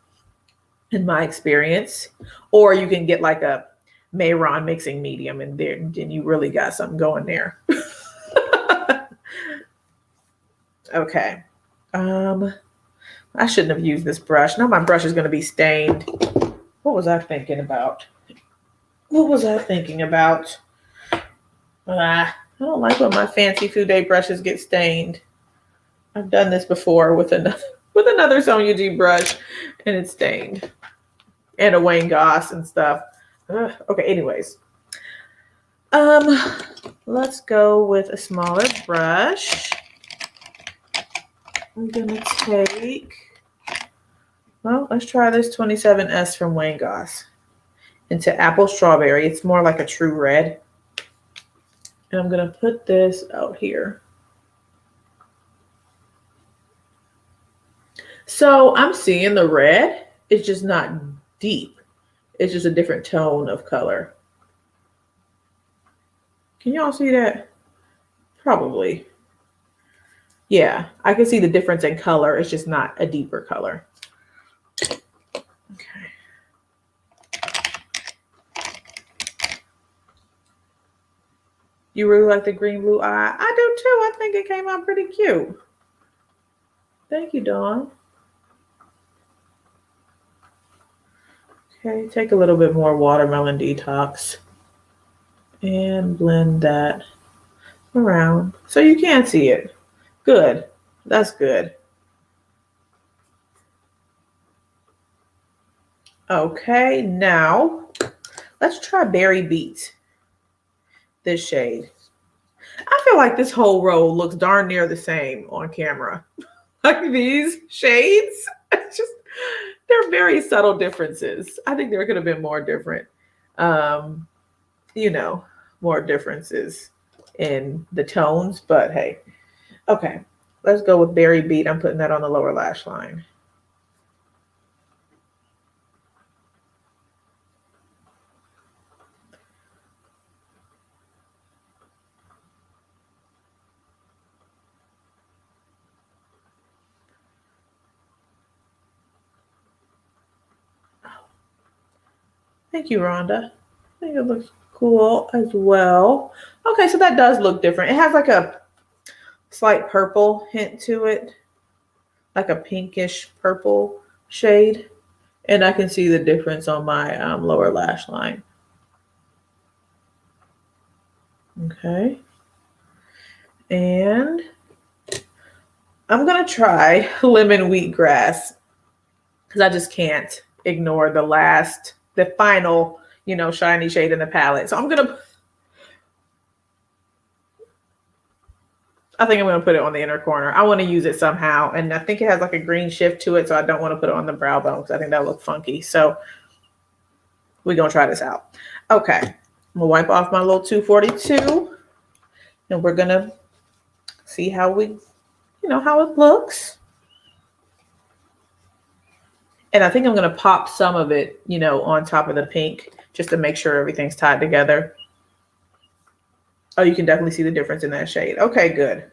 in my experience. Or you can get like a Mayron mixing medium, and then you really got something going there. Okay. I shouldn't have used this brush. Now my brush is going to be stained. What was I thinking about? I don't like when my fancy Fude brushes get stained. I've done this before with another Sonia G brush, and it's stained. And a Wayne Goss and stuff. Okay, anyways. Let's go with a smaller brush. I'm gonna take, let's try this 27S from Wayne Goss into Apple Strawberry. It's more like a true red. And I'm gonna put this out here. So I'm seeing the red. It's just not deep. It's just a different tone of color. Can y'all see that? Probably. Yeah, I can see the difference in color. It's just not a deeper color. Okay. You really like the green blue eye? I do too. I think it came out pretty cute. Thank you, Dawn. Okay, take a little bit more watermelon detox and blend that around so you can see it. Good. That's good. Okay, now let's try Berry Beat. This shade. I feel like this whole row looks darn near the same on camera. Like these shades, they're very subtle differences. I think there could have been more different, more differences in the tones, but hey. Okay, let's go with Berry Beat. I'm putting that on the lower lash line. Thank you, Rhonda. I think it looks cool as well. Okay, so that does look different. It has like a slight purple hint to it, like a pinkish purple shade. And I can see the difference on my lower lash line. Okay. And I'm going to try Lemon Wheatgrass because I just can't ignore the final, shiny shade in the palette. So I think I'm going to put it on the inner corner. I want to use it somehow. And I think it has like a green shift to it. So I don't want to put it on the brow bone because I think that'll look funky. So we're going to try this out. Okay. I'm going to wipe off my little 242. And we're going to see how how it looks. And I think I'm going to pop some of it, on top of the pink just to make sure everything's tied together. Oh, you can definitely see the difference in that shade. Okay, good.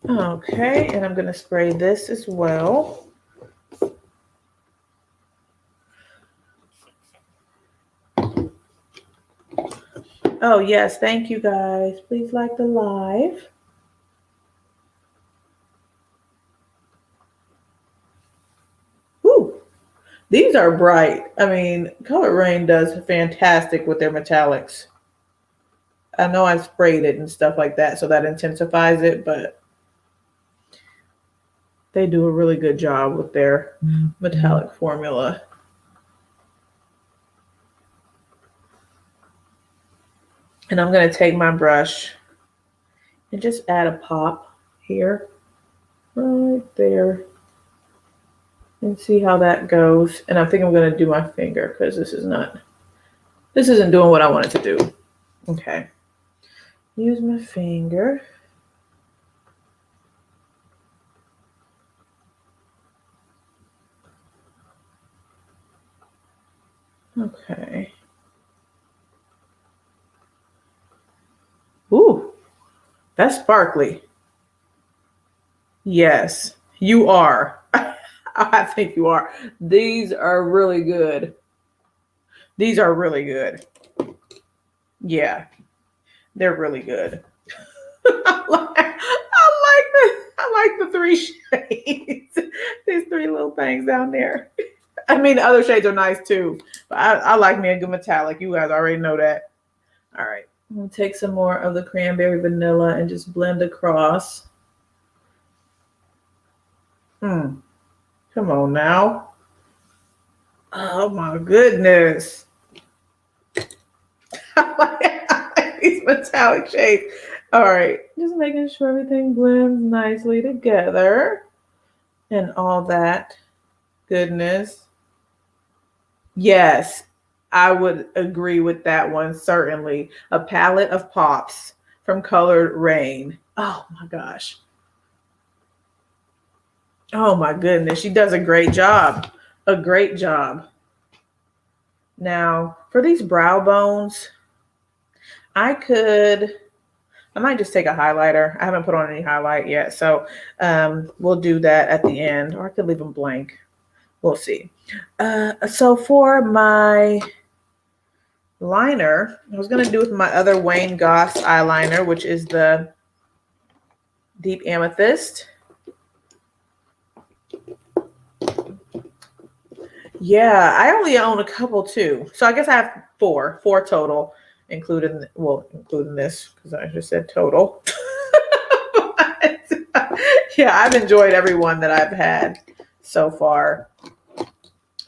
Okay, and I'm going to spray this as well. Oh, yes. Thank you, guys. Please like the live. Woo. These are bright. I mean, Color Raine does fantastic with their metallics. I know I sprayed it and stuff like that, so that intensifies it, but they do a really good job with their metallic formula. And I'm going to take my brush and just add a pop here, right there, and see how that goes. And I think I'm going to do my finger because this isn't doing what I want it to do. Okay. Use my finger. Okay. Ooh, that's sparkly. Yes, you are. I think you are. These are really good. These are really good. Yeah, they're really good. I like the three shades. These three little things down there. I mean, the other shades are nice too, but I like me a good metallic. You guys already know that. All right. I'm going to take some more of the Cranberry Vanilla and just blend across. Come on now. Oh my goodness. I like these metallic shades. All right. Just making sure everything blends nicely together and all that goodness. Yes, I would agree with that one, certainly. A palette of pops from Color Raine. Oh my gosh. Oh my goodness. She does a great job. A great job. Now, for these brow bones, I might just take a highlighter. I haven't put on any highlight yet, so we'll do that at the end, or I could leave them blank. We'll see. So for my liner, I was going to do with my other Wayne Goss eyeliner, which is the Deep Amethyst. Yeah, I only own a couple too. So I guess I have four total, including this, because I just said total. Yeah, I've enjoyed every one that I've had so far.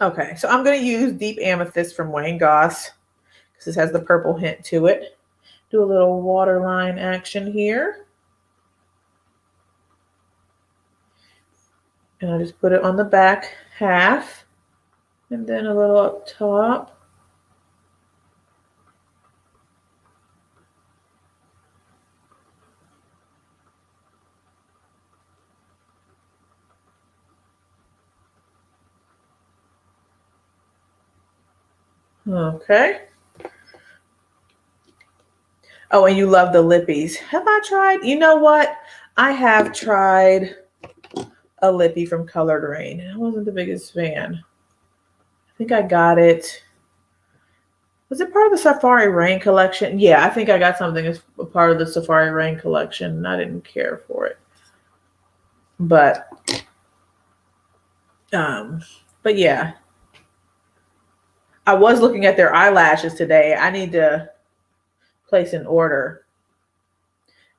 Okay, so I'm going to use Deep Amethyst from Wayne Goss because this has the purple hint to it. Do a little waterline action here. And I just put it on the back half and then a little up top. Okay. Oh, and you love the lippies. Have I tried? You know what? I have tried a lippy from Colored Raine. I wasn't the biggest fan. I think I got it. Was it part of the Safari Raine collection? Yeah, I think I got something as a part of the Safari Raine collection, and I didn't care for it. But yeah. I was looking at their eyelashes today. I need to place an order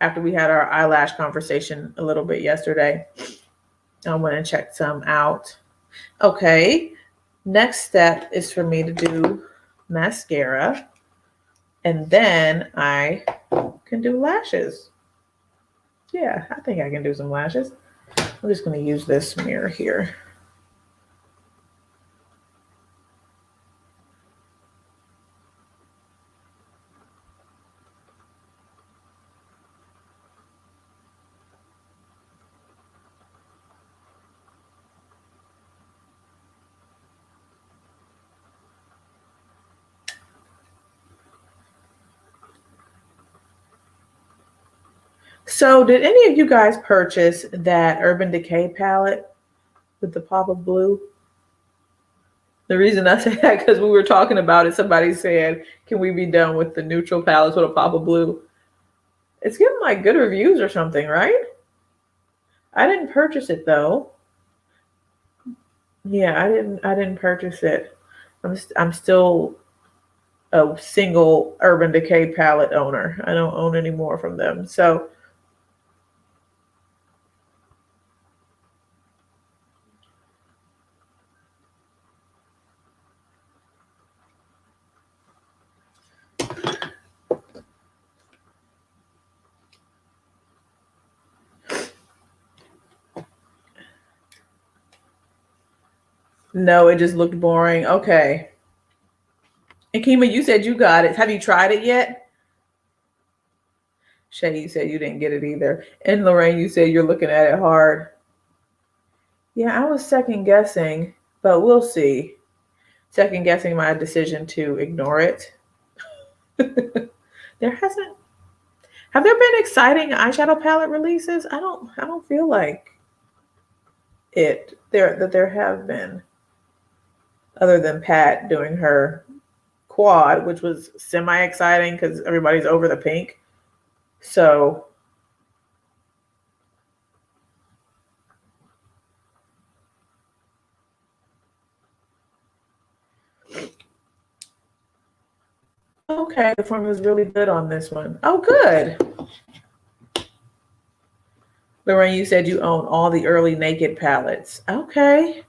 after we had our eyelash conversation a little bit yesterday. I went and checked some out. Okay. Next step is for me to do mascara. And then I can do lashes. Yeah, I think I can do some lashes. I'm just going to use this mirror here. So did any of you guys purchase that Urban Decay palette with the pop of blue? The reason I say that because we were talking about it, somebody said, can we be done with the neutral palettes with a pop of blue? It's getting like good reviews or something, right? I didn't purchase it though. Yeah, I didn't purchase it. I'm still a single Urban Decay palette owner. I don't own any more from them. So no, it just looked boring. Okay. And Kima, you said you got it. Have you tried it yet? Shay, you said you didn't get it either. And Lorraine, you said you're looking at it hard. Yeah, I was second guessing, but we'll see. Second guessing my decision to ignore it. There hasn't. Have there been exciting eyeshadow palette releases? I don't feel like there have been, other than Pat doing her quad, which was semi-exciting because everybody's over the pink. So okay, the formula is really good on this one. Oh, good. Lorraine, you said you own all the early Naked palettes. Okay.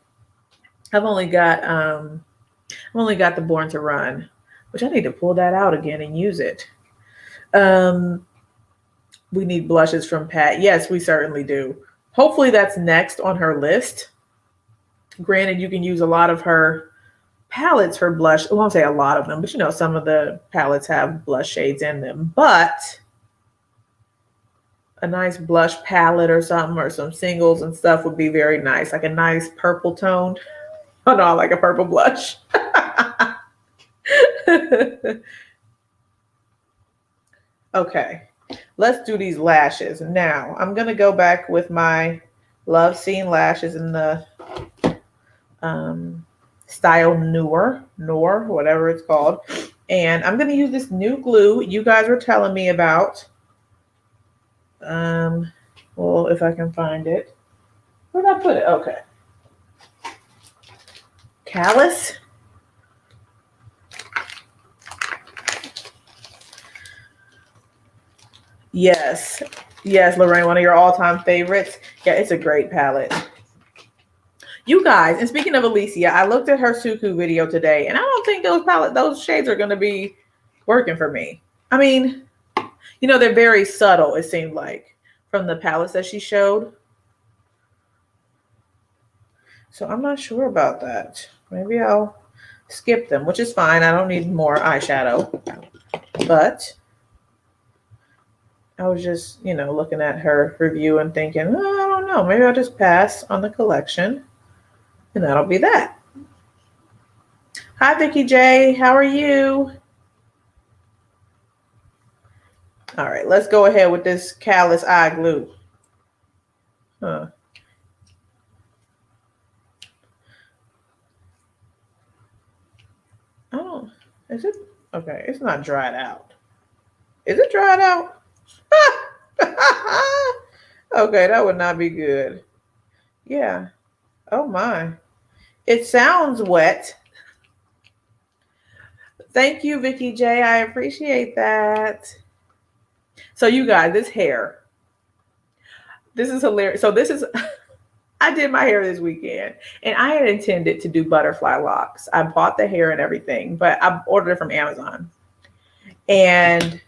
I've only got the Born to Run, which I need to pull that out again and use it. We need blushes from Pat. Yes, we certainly do. Hopefully that's next on her list. Granted, you can use a lot of her palettes for blush. I won't say a lot of them, but some of the palettes have blush shades in them. But a nice blush palette or something, or some singles and stuff would be very nice. Like a nice purple tone. Oh no, like a purple blush. Okay, let's do these lashes. Now, I'm going to go back with my Love Scene lashes in the style Noor, whatever it's called. And I'm going to use this new glue you guys were telling me about. Well, if I can find it. Where did I put it? Okay. Callus. Yes, Lorraine, one of your all-time favorites. Yeah, it's a great palette. You guys, and speaking of Alicia, I looked at her Suku video today, and I don't think those shades are going to be working for me. I mean, they're very subtle, it seemed like, from the palettes that she showed. So I'm not sure about that. Maybe I'll skip them, which is fine. I don't need more eyeshadow. But I was just, looking at her review and thinking, I don't know. Maybe I'll just pass on the collection. And that'll be that. Hi, Vicky J. How are you? All right, let's go ahead with this callus eye glue. Huh. Oh, is it? Okay, it's not dried out. Is it dried out? Okay, that would not be good. Yeah. Oh my. It sounds wet. Thank you, Vicky J. I appreciate that. So you guys, this hair. This is hilarious. So this is I did my hair this weekend and I had intended to do butterfly locks. I bought the hair and everything, but I ordered it from Amazon. And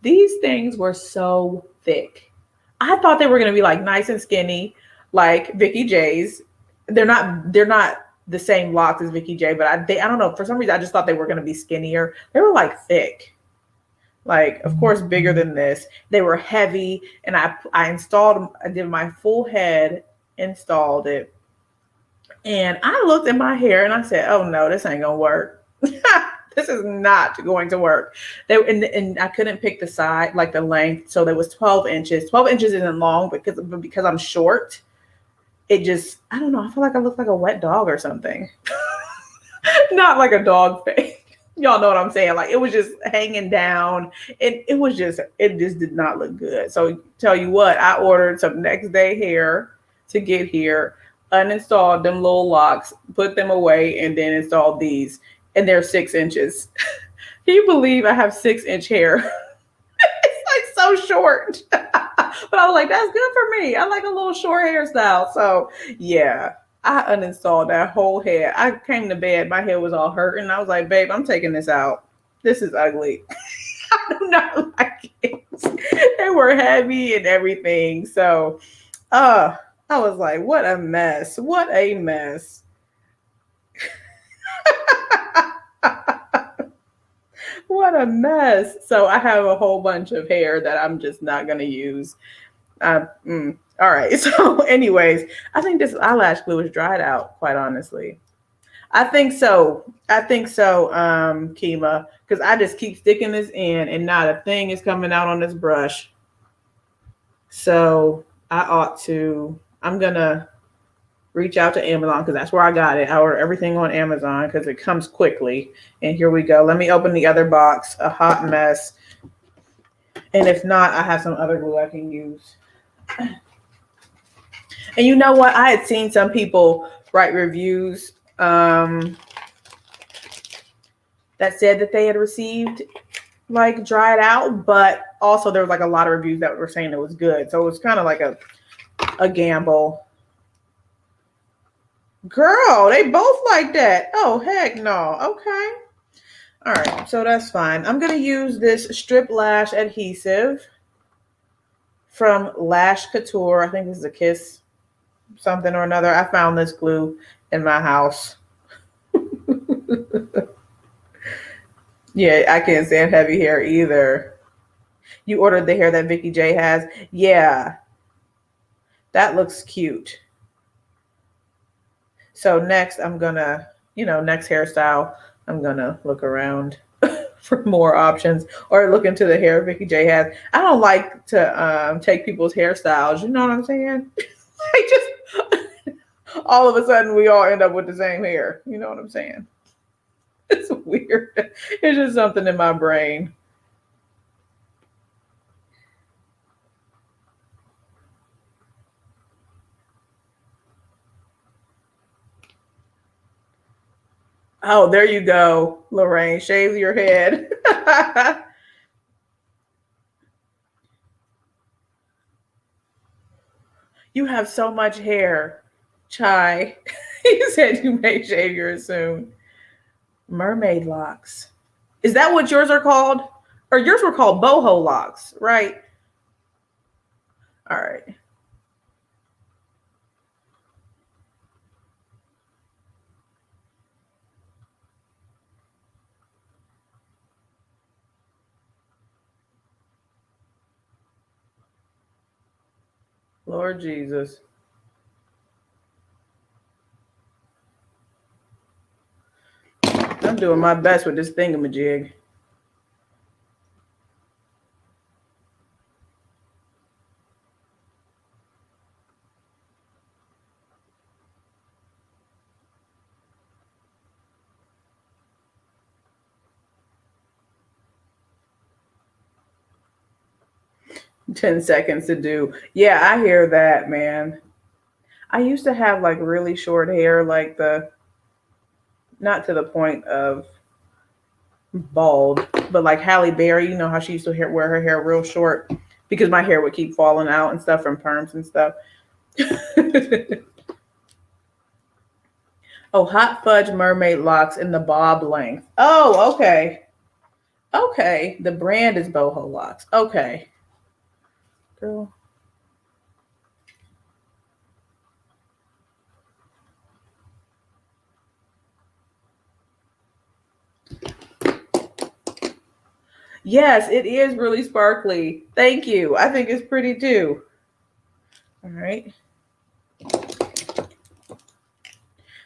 these things were so thick. I thought they were going to be like nice and skinny, like Vicky J's. They're not the same locks as Vicky J, but I don't know. For some reason, I just thought they were going to be skinnier. They were like thick, like of course bigger than this. They were heavy, and I installed them. I did my full head, installed it, and I looked at my hair and I said, "Oh no, this ain't gonna work." This is not going to work. And I couldn't pick the side, like the length. So there was 12 inches. 12 inches isn't long because I'm short. It just, I don't know. I feel like I look like a wet dog or something. Not like a dog face. Y'all know what I'm saying? Like it was just hanging down. It just did not look good. So tell you what, I ordered some next day hair to get here, uninstalled them little locks, put them away, and then installed these. And they're 6 inches. Can you believe I have 6-inch hair? It's like so short. But I was like, that's good for me. I like a little short hairstyle. So yeah, I uninstalled that whole head. I came to bed, my hair was all hurting. I was like, babe, I'm taking this out. This is ugly. I do not like it. They were heavy and everything. So I was like, what a mess. What a mess. What a mess. So I have a whole bunch of hair that I'm just not going to use. All right. So anyways, I think this eyelash glue is dried out, quite honestly. I think so. Kima, because I just keep sticking this in and not a thing is coming out on this brush. So I'm going to reach out to Amazon because that's where I got it. I order everything on Amazon because it comes quickly. And here we go. Let me open the other box, a hot mess. And if not, I have some other glue I can use. And you know what? I had seen some people write reviews that said that they had received like dried out, but also there was like a lot of reviews that were saying it was good. So it was kind of like a gamble. Girl, they both like that. Oh, heck no. Okay. All right. So that's fine. I'm going to use this strip lash adhesive from Lash Couture. I think this is a Kiss something or another. I found this glue in my house. Yeah, I can't stand heavy hair either. You ordered the hair that Vicky J has? Yeah. That looks cute. So next I'm gonna, next hairstyle, I'm gonna look around for more options or look into the hair Vicky J has. I don't like to take people's hairstyles, you know what I'm saying? I just all of a sudden we all end up with the same hair. You know what I'm saying? It's weird. It's just something in my brain. Oh, there you go, Lorraine. Shave your head. You have so much hair, Chai. You said you may shave yours soon. Mermaid locks. Is that what yours are called? Or yours were called boho locks, right? All right. Lord Jesus. I'm doing my best with this thingamajig. Ten seconds to do. Yeah, I hear that, man. I used to have like really short hair, like not to the point of bald, but like Halle Berry, you know how she used to wear her hair real short because my hair would keep falling out and stuff from perms and stuff. Oh, hot fudge mermaid locks in the bob length. Oh, okay. Okay. The brand is boho locks. Okay. Girl. Yes, it is really sparkly. Thank you. I think it's pretty too. All right.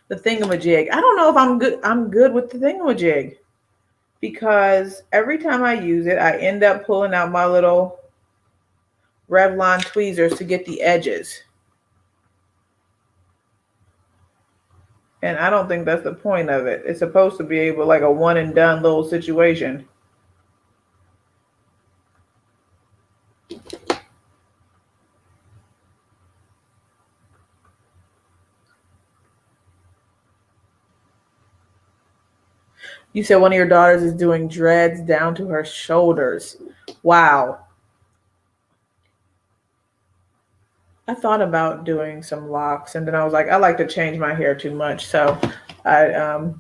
The thingamajig. I don't know if I'm good. I'm good with the thingamajig because every time I use it, I end up pulling out my little Revlon tweezers to get the edges. And I don't think that's the point of it. It's supposed to be able like a one and done little situation. You said one of your daughters is doing dreads down to her shoulders. Wow. I thought about doing some locks and then I was like, I like to change my hair too much. So I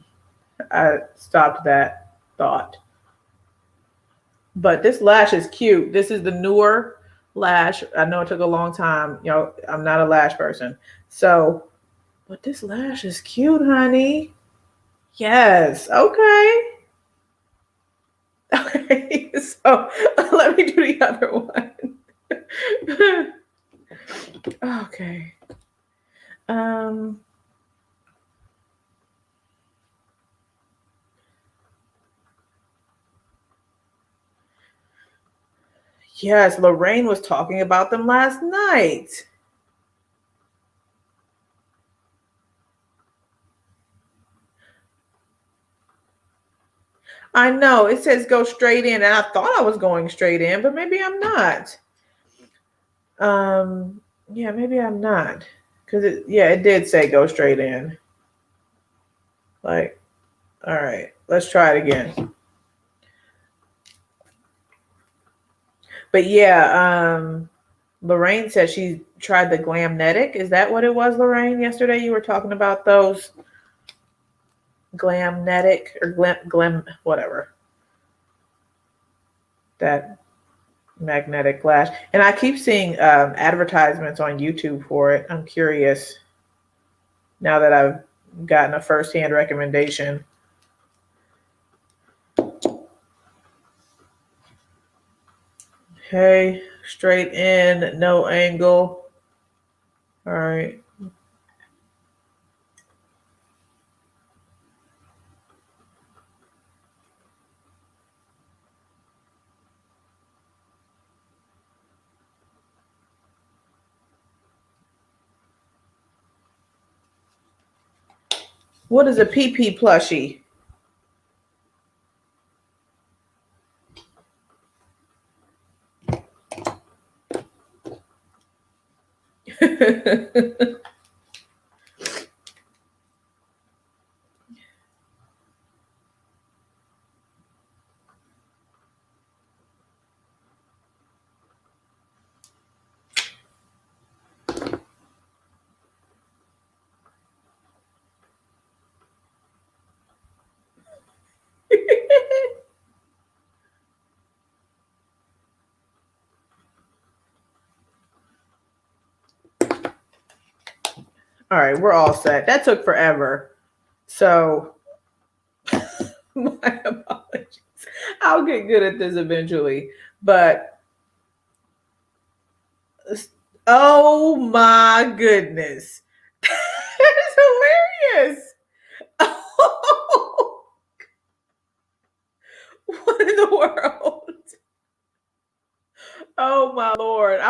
stopped that thought. But this lash is cute. This is the newer lash. I know it took a long time. You know, I'm not a lash person. So, but this lash is cute, honey. Yes. Okay. Okay. So let me do the other one. Okay. Yes, Lorraine was talking about them last night. I know it says go straight in, and I thought I was going straight in, but maybe I'm not. Yeah, maybe I'm not, because it did say go straight in. Like, all right, let's try it again. But yeah, Lorraine said she tried the Glamnetic. Is that what it was, Lorraine? Yesterday you were talking about those Glamnetic or Glam whatever. That magnetic lash. And I keep seeing advertisements on YouTube for it. I'm curious now that I've gotten a first-hand recommendation. Okay, straight in, no angle. All right. What is a PP plushie? All right, we're all set. That took forever. So, my apologies. I'll get good at this eventually. But, oh my goodness. That is hilarious. Oh,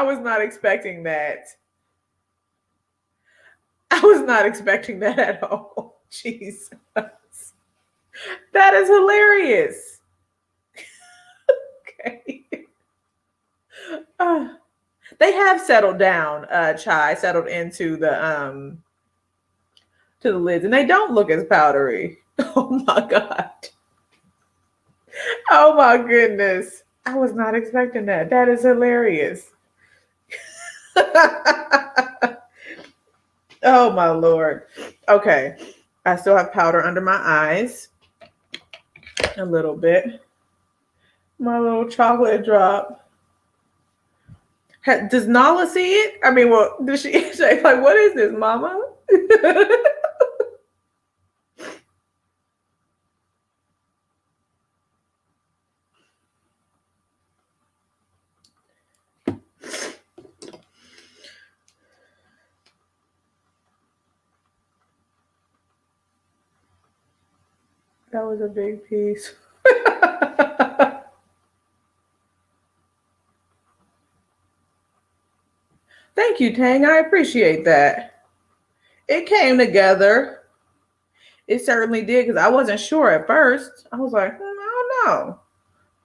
I was not expecting that. I was not expecting that at all. Jesus. That is hilarious. Okay. They have settled down, Chai, settled into the to the lids, and they don't look as powdery. Oh my God. Oh my goodness. I was not expecting that. That is hilarious. Oh my Lord. Okay. I still have powder under my eyes. A little bit. My little chocolate drop. Does Nala see it? I mean, well, does she say, like, what is this, mama? That was a big piece. Thank you, Tang. I appreciate that. It came together. It certainly did, because I wasn't sure at first. I was like, I don't know.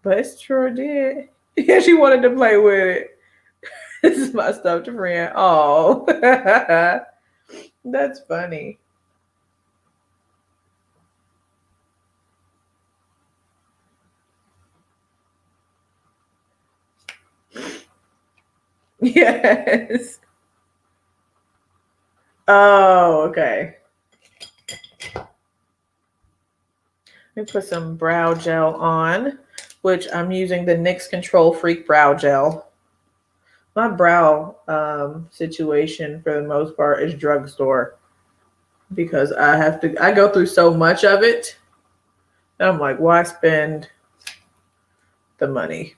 But it sure did. Yeah, she wanted to play with it. This is my stuffed friend. Oh, that's funny. Yes. Oh, okay. Let me put some brow gel on, which I'm using the NYX Control Freak Brow Gel. My brow situation, for the most part, is drugstore, because I go through so much of it. And I'm like, why spend the money?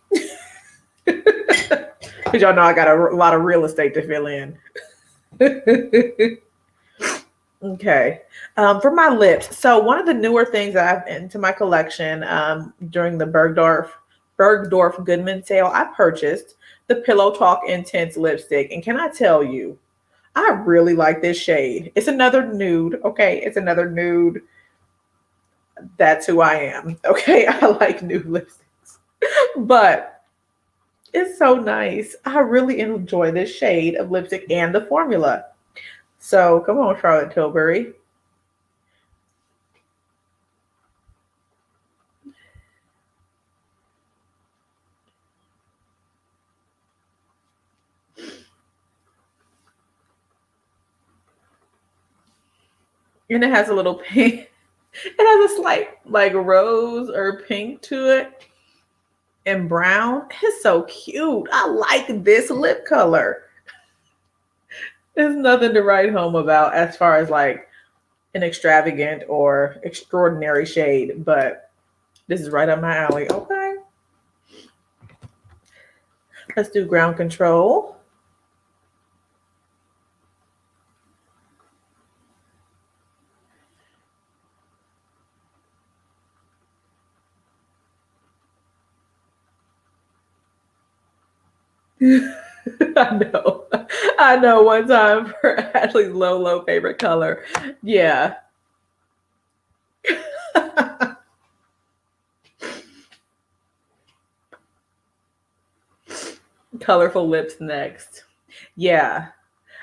Because y'all know I got a lot of real estate to fill in. Okay. For my lips, so one of the newer things that I've into my collection during the Bergdorf Goodman sale, I purchased the Pillow Talk Intense lipstick. And can I tell you, I really like this shade. It's another nude. Okay. It's another nude. That's who I am. Okay. I like nude lipsticks. But it's so nice. I really enjoy this shade of lipstick and the formula. So come on, Charlotte Tilbury. And it has a little pink. It has a slight like rose or pink to it. And brown. It's so cute. I like this lip color. There's nothing to write home about as far as like an extravagant or extraordinary shade, but this is right up my alley. Okay. Let's do ground control. I know. One time for Ashley's low favorite color. Yeah. Colorful lips next. Yeah.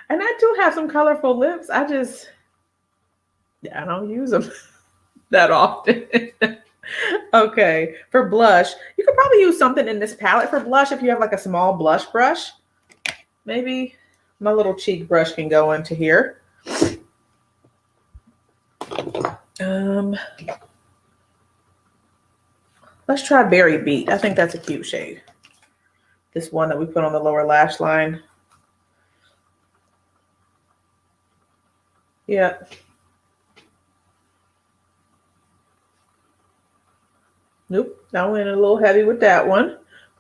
And I do have some colorful lips. I don't use them that often. Okay. For blush, you could probably use something in this palette for blush if you have like a small blush brush. Maybe my little cheek brush can go into here. Let's try Berry Beat. I think that's a cute shade. This one that we put on the lower lash line. Yeah. Nope. I went a little heavy with that one,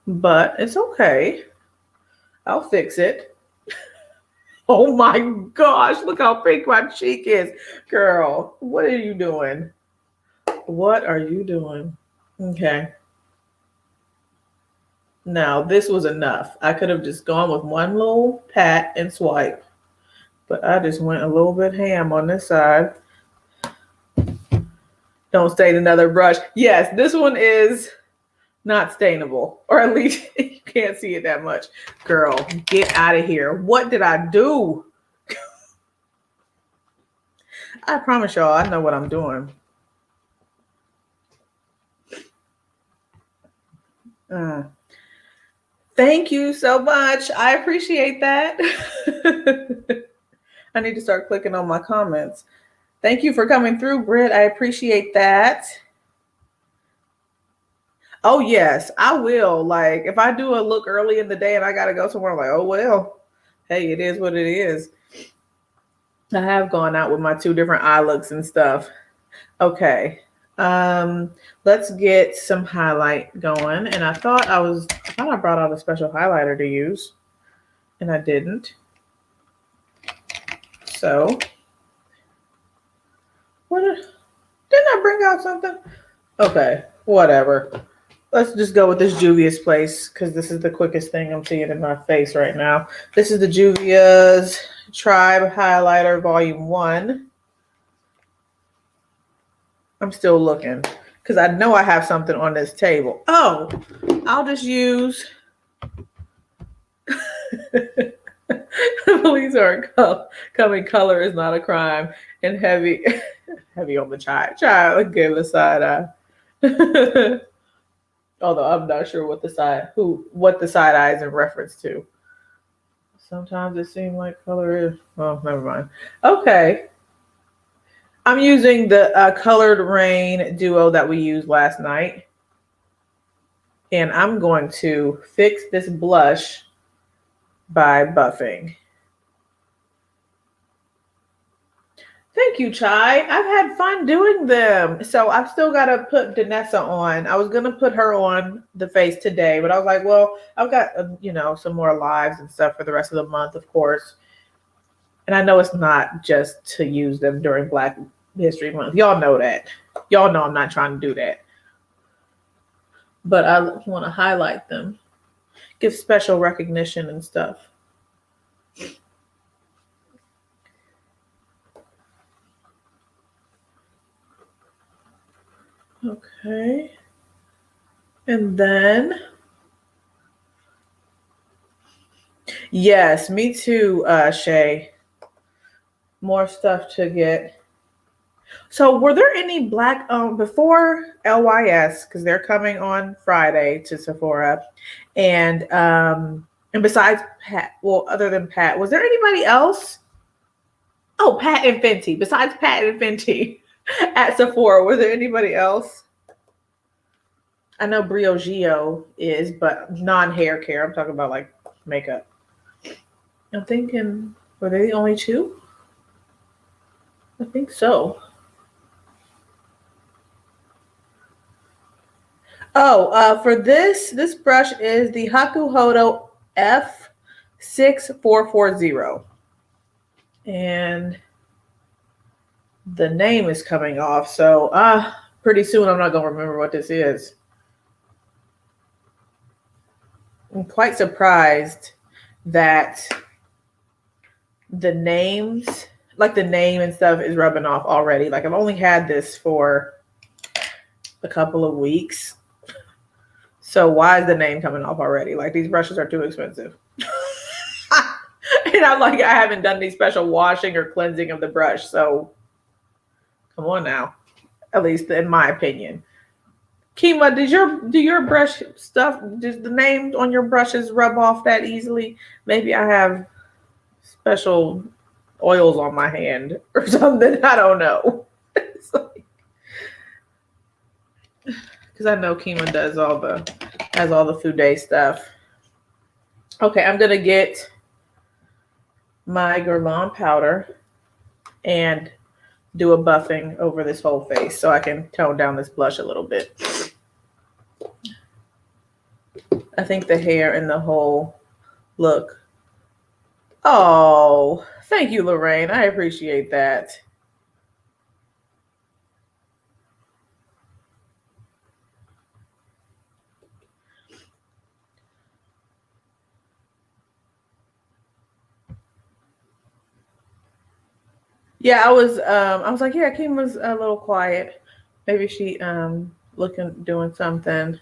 but it's okay. I'll fix it. Oh my gosh, look how pink my cheek is. Girl, what are you doing? What are you doing? Okay. Now, this was enough. I could have just gone with one little pat and swipe, but I just went a little bit ham on this side. Don't stain another brush. Yes, this one is not stainable, or at least you can't see it that much. Girl, get out of here. What did I do? I promise y'all, I know what I'm doing. Thank you so much. I appreciate that. I need to start clicking on my comments. Thank you for coming through, Britt. I appreciate that. Oh, yes, I will. Like, if I do a look early in the day and I got to go somewhere, I'm like, oh, well, hey, it is what it is. I have gone out with my 2 different eye looks and stuff. Okay. Let's get some highlight going. And I thought I brought out a special highlighter to use, and I didn't. So, didn't I bring out something? Okay, whatever. Let's just go with this Juvia's Place because this is the quickest thing I'm seeing in my face right now. This is the Juvia's Tribe Highlighter Volume 1. I'm still looking because I know I have something on this table. Oh, I'll just use police aren't coming. Color is not a crime. And heavy on the child. Child, give a side eye. Although I'm not sure what the side eye is in reference to. Sometimes it seems like color is. Oh, never mind. Okay. I'm using the Colored Raine duo that we used last night. And I'm going to fix this blush by buffing. Thank you, Chai. I've had fun doing them. So I've still got to put Danessa on. I was going to put her on the face today, but I was like, well, I've got, some more lives and stuff for the rest of the month, of course. And I know it's not just to use them during Black History Month. Y'all know that. Y'all know I'm not trying to do that. But I want to highlight them, give special recognition and stuff. Okay. And then, yes, me too, Shay. More stuff to get. So were there any Black before LYS, because they're coming on Friday to Sephora, and besides Pat, well, other than Pat, was there anybody else? Oh, Pat and Fenty. Besides Pat and Fenty at Sephora, was there anybody else? I know Briogeo is, but non-hair care. I'm talking about like makeup. I'm thinking, were they the only 2? I think so. Oh, for this brush is the Hakuhodo F6440. And the name is coming off, so pretty soon I'm not going to remember what this is. I'm quite surprised that the names, like the name and stuff, is rubbing off already. Like I've only had this for a couple of weeks. So why is the name coming off already? Like these brushes are too expensive. And I'm like, I haven't done any special washing or cleansing of the brush. So come on now, at least in my opinion. Kima, do your brush stuff, does the name on your brushes rub off that easily? Maybe I have special oils on my hand or something. I don't know. Because I know Kima has all the Fude stuff. Okay, I'm gonna get my Guerlain powder and do a buffing over this whole face so I can tone down this blush a little bit. I think the hair and the whole look. Oh, thank you, Lorraine. I appreciate that. Yeah, I was like, yeah, Kim was a little quiet. Maybe she doing something.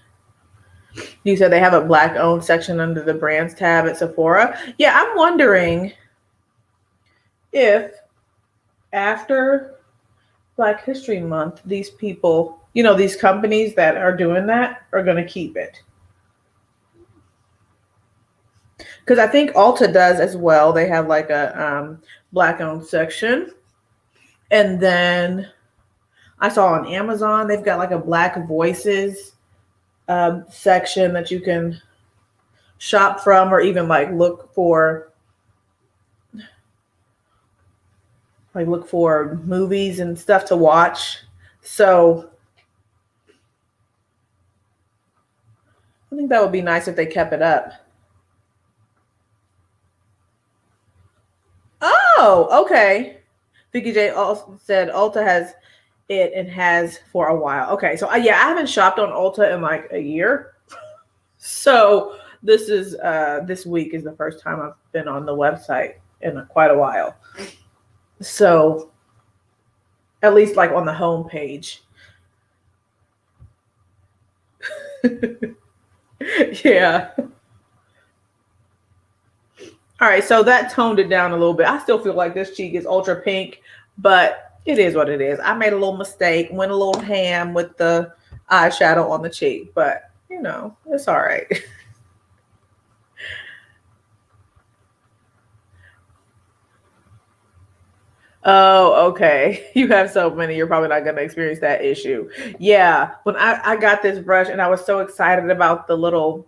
You said they have a black owned section under the brands tab at Sephora. Yeah, I'm wondering if after Black History Month, these people, these companies that are doing that are going to keep it. Because I think Ulta does as well. They have like a black owned section. And then I saw on Amazon, they've got like a Black Voices section that you can shop from, or even look for movies and stuff to watch. So I think that would be nice if they kept it up. Oh, okay. Vicky J also said Ulta has it and has for a while. Okay, so yeah, I haven't shopped on Ulta in like a year. So this week is the first time I've been on the website in quite a while. So at least like on the home page. Yeah. All right, so that toned it down a little bit. I still feel like this cheek is ultra pink, but it is what it is. I made a little mistake, went a little ham with the eyeshadow on the cheek, but it's all right. Oh, okay. You have so many, you're probably not going to experience that issue. Yeah, when I got this brush and I was so excited about the little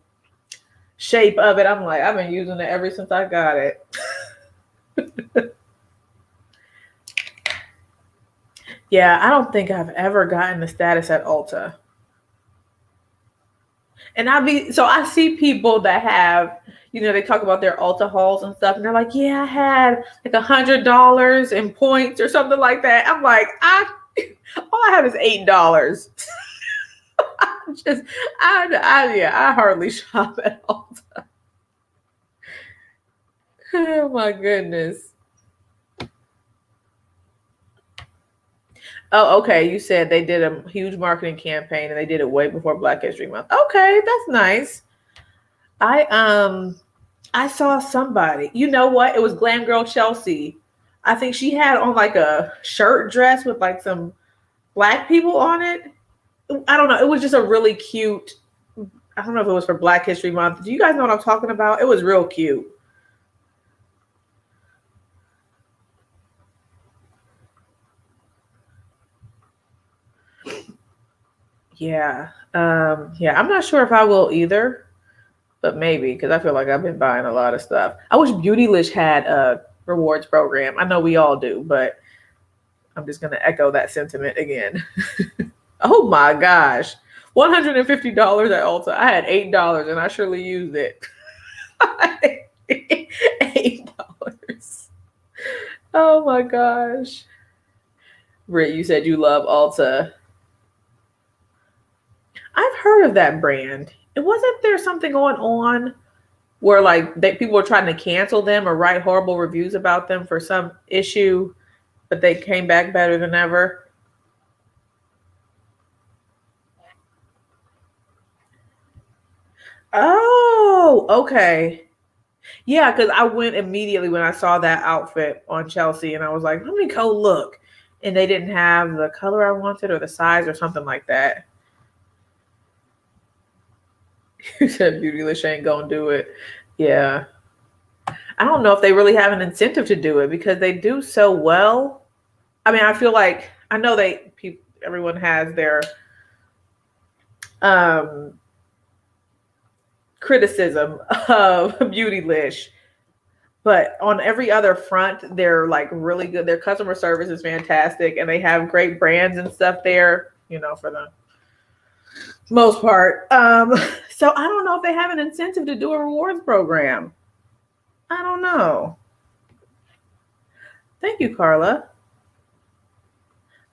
shape of it, I'm like, I've been using it ever since I got it. Yeah, I don't think I've ever gotten the status at Ulta. And I see people that have, they talk about their Ulta hauls and stuff, and they're like, yeah, I had like $100 in points or something like that. I'm like, all I have is $8. I hardly shop at Ulta. Oh my goodness. Oh, okay. You said they did a huge marketing campaign and they did it way before Black History Month. Okay, that's nice. I saw somebody. You know what? It was Glam Girl Chelsea. I think she had on like a shirt dress with like some Black people on it. I don't know. It was just a really cute. I don't know if it was for Black History Month. Do you guys know what I'm talking about? It was real cute. Yeah. Yeah, I'm not sure if I will either, but maybe, because I feel like I've been buying a lot of stuff. I wish Beautylish had a rewards program. I know we all do, but I'm just going to echo that sentiment again. Oh my gosh. $150 at Ulta. I had $8 and I surely used it. $8. Oh my gosh. Britt, you said you love Ulta. I've heard of that brand. It wasn't there something going on where people were trying to cancel them or write horrible reviews about them for some issue, but they came back better than ever. Oh, okay. Yeah, because I went immediately when I saw that outfit on Chelsea and I was like, let me go look. And they didn't have the color I wanted or the size or something like that. You said Beautylish ain't gonna do it. Yeah. I don't know if they really have an incentive to do it because they do so well. I mean, I feel like I know everyone has their criticism of Beautylish, but on every other front, they're like really good. Their customer service is fantastic, and they have great brands and stuff there. For the most part. So I don't know if they have an incentive to do a rewards program. I don't know. Thank you, Carla.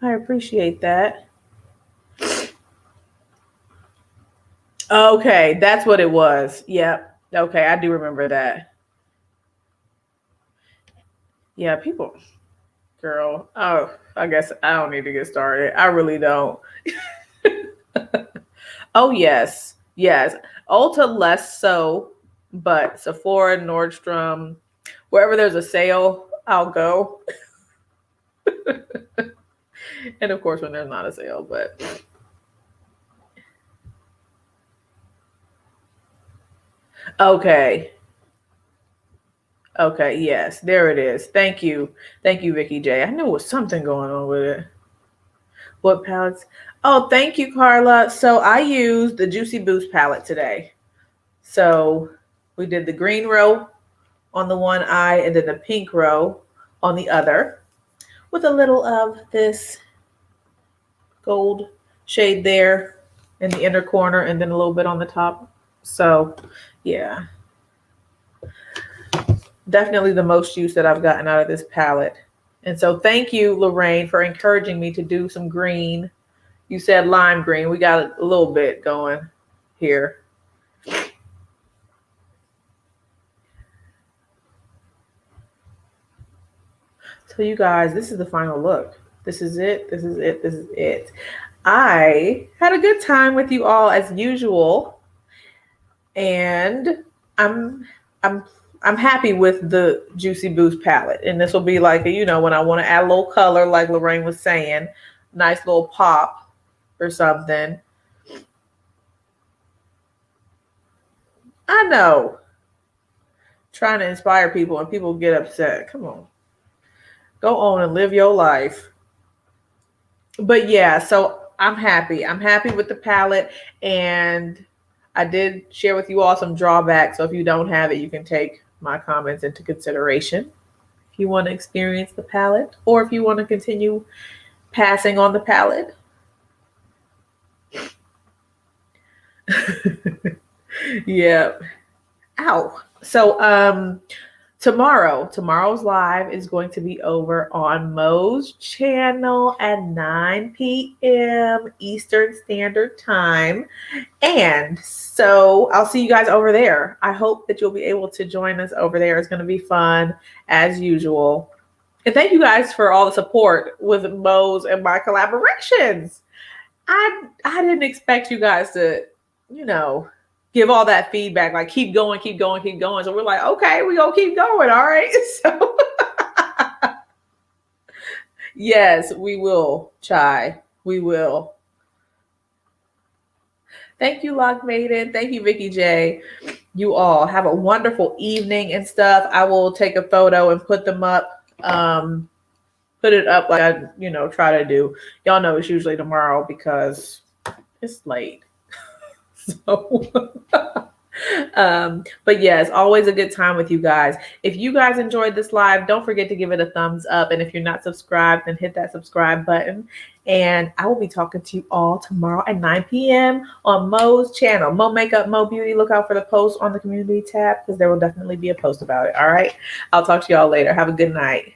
I appreciate that. Okay, that's what it was. Yep. Okay, I do remember that. Yeah, people Girl, oh, I guess I don't need to get started. I really don't. Oh, yes. Yes. Ulta less so, but Sephora, Nordstrom, wherever there's a sale, I'll go. And of course, when there's not a sale, but. Okay. Okay. Yes. There it is. Thank you. Thank you, Vicky J. I knew there was something going on with it. What palettes? Oh, thank you, Carla. So I used the Juicy Boost palette today. So we did the green row on the one eye and then the pink row on the other with a little of this gold shade there in the inner corner and then a little bit on the top. So yeah, definitely the most use that I've gotten out of this palette. And so thank you, Lorraine, for encouraging me to do some green. You said lime green. We got a little bit going here. So you guys, this is the final look. This is it. This is it. This is it. I had a good time with you all as usual. And I'm happy with the Juicy Boost palette. And this will be like, you know, when I want to add a little color, like Lorraine was saying, nice little pop or something. I know. Trying to inspire people and people get upset. Come on. Go on and live your life. But yeah, so I'm happy. I'm happy with the palette. And I did share with you all some drawbacks. So if you don't have it, you can take my comments into consideration. If you want to experience the palette or if you want to continue passing on the palette. Yeah. Ow. So tomorrow's live is going to be over on Mo's channel at 9 p.m. Eastern Standard Time. And so I'll see you guys over there. I hope that you'll be able to join us over there. It's going to be fun as usual. And thank you guys for all the support with Mo's and my collaborations. I didn't expect you guys to, you know, give all that feedback, like keep going, keep going, keep going. So we're like, okay, we gonna keep going. All right. So yes, we will, Chai. We will. Thank you, Lock Maiden. Thank you, Vicky J. You all have a wonderful evening and stuff. I will take a photo and put them up. Put it up like I, you know, try to do. Y'all know it's usually tomorrow because it's late. So, but yes, always a good time with you guys. If you guys enjoyed this live, don't forget to give it a thumbs up. And if you're not subscribed, then hit that subscribe button. And I will be talking to you all tomorrow at 9 p.m. on Mo's channel, Mo Makeup, Mo Beauty. Look out for the post on the community tab because there will definitely be a post about it. All right. I'll talk to y'all later. Have a good night.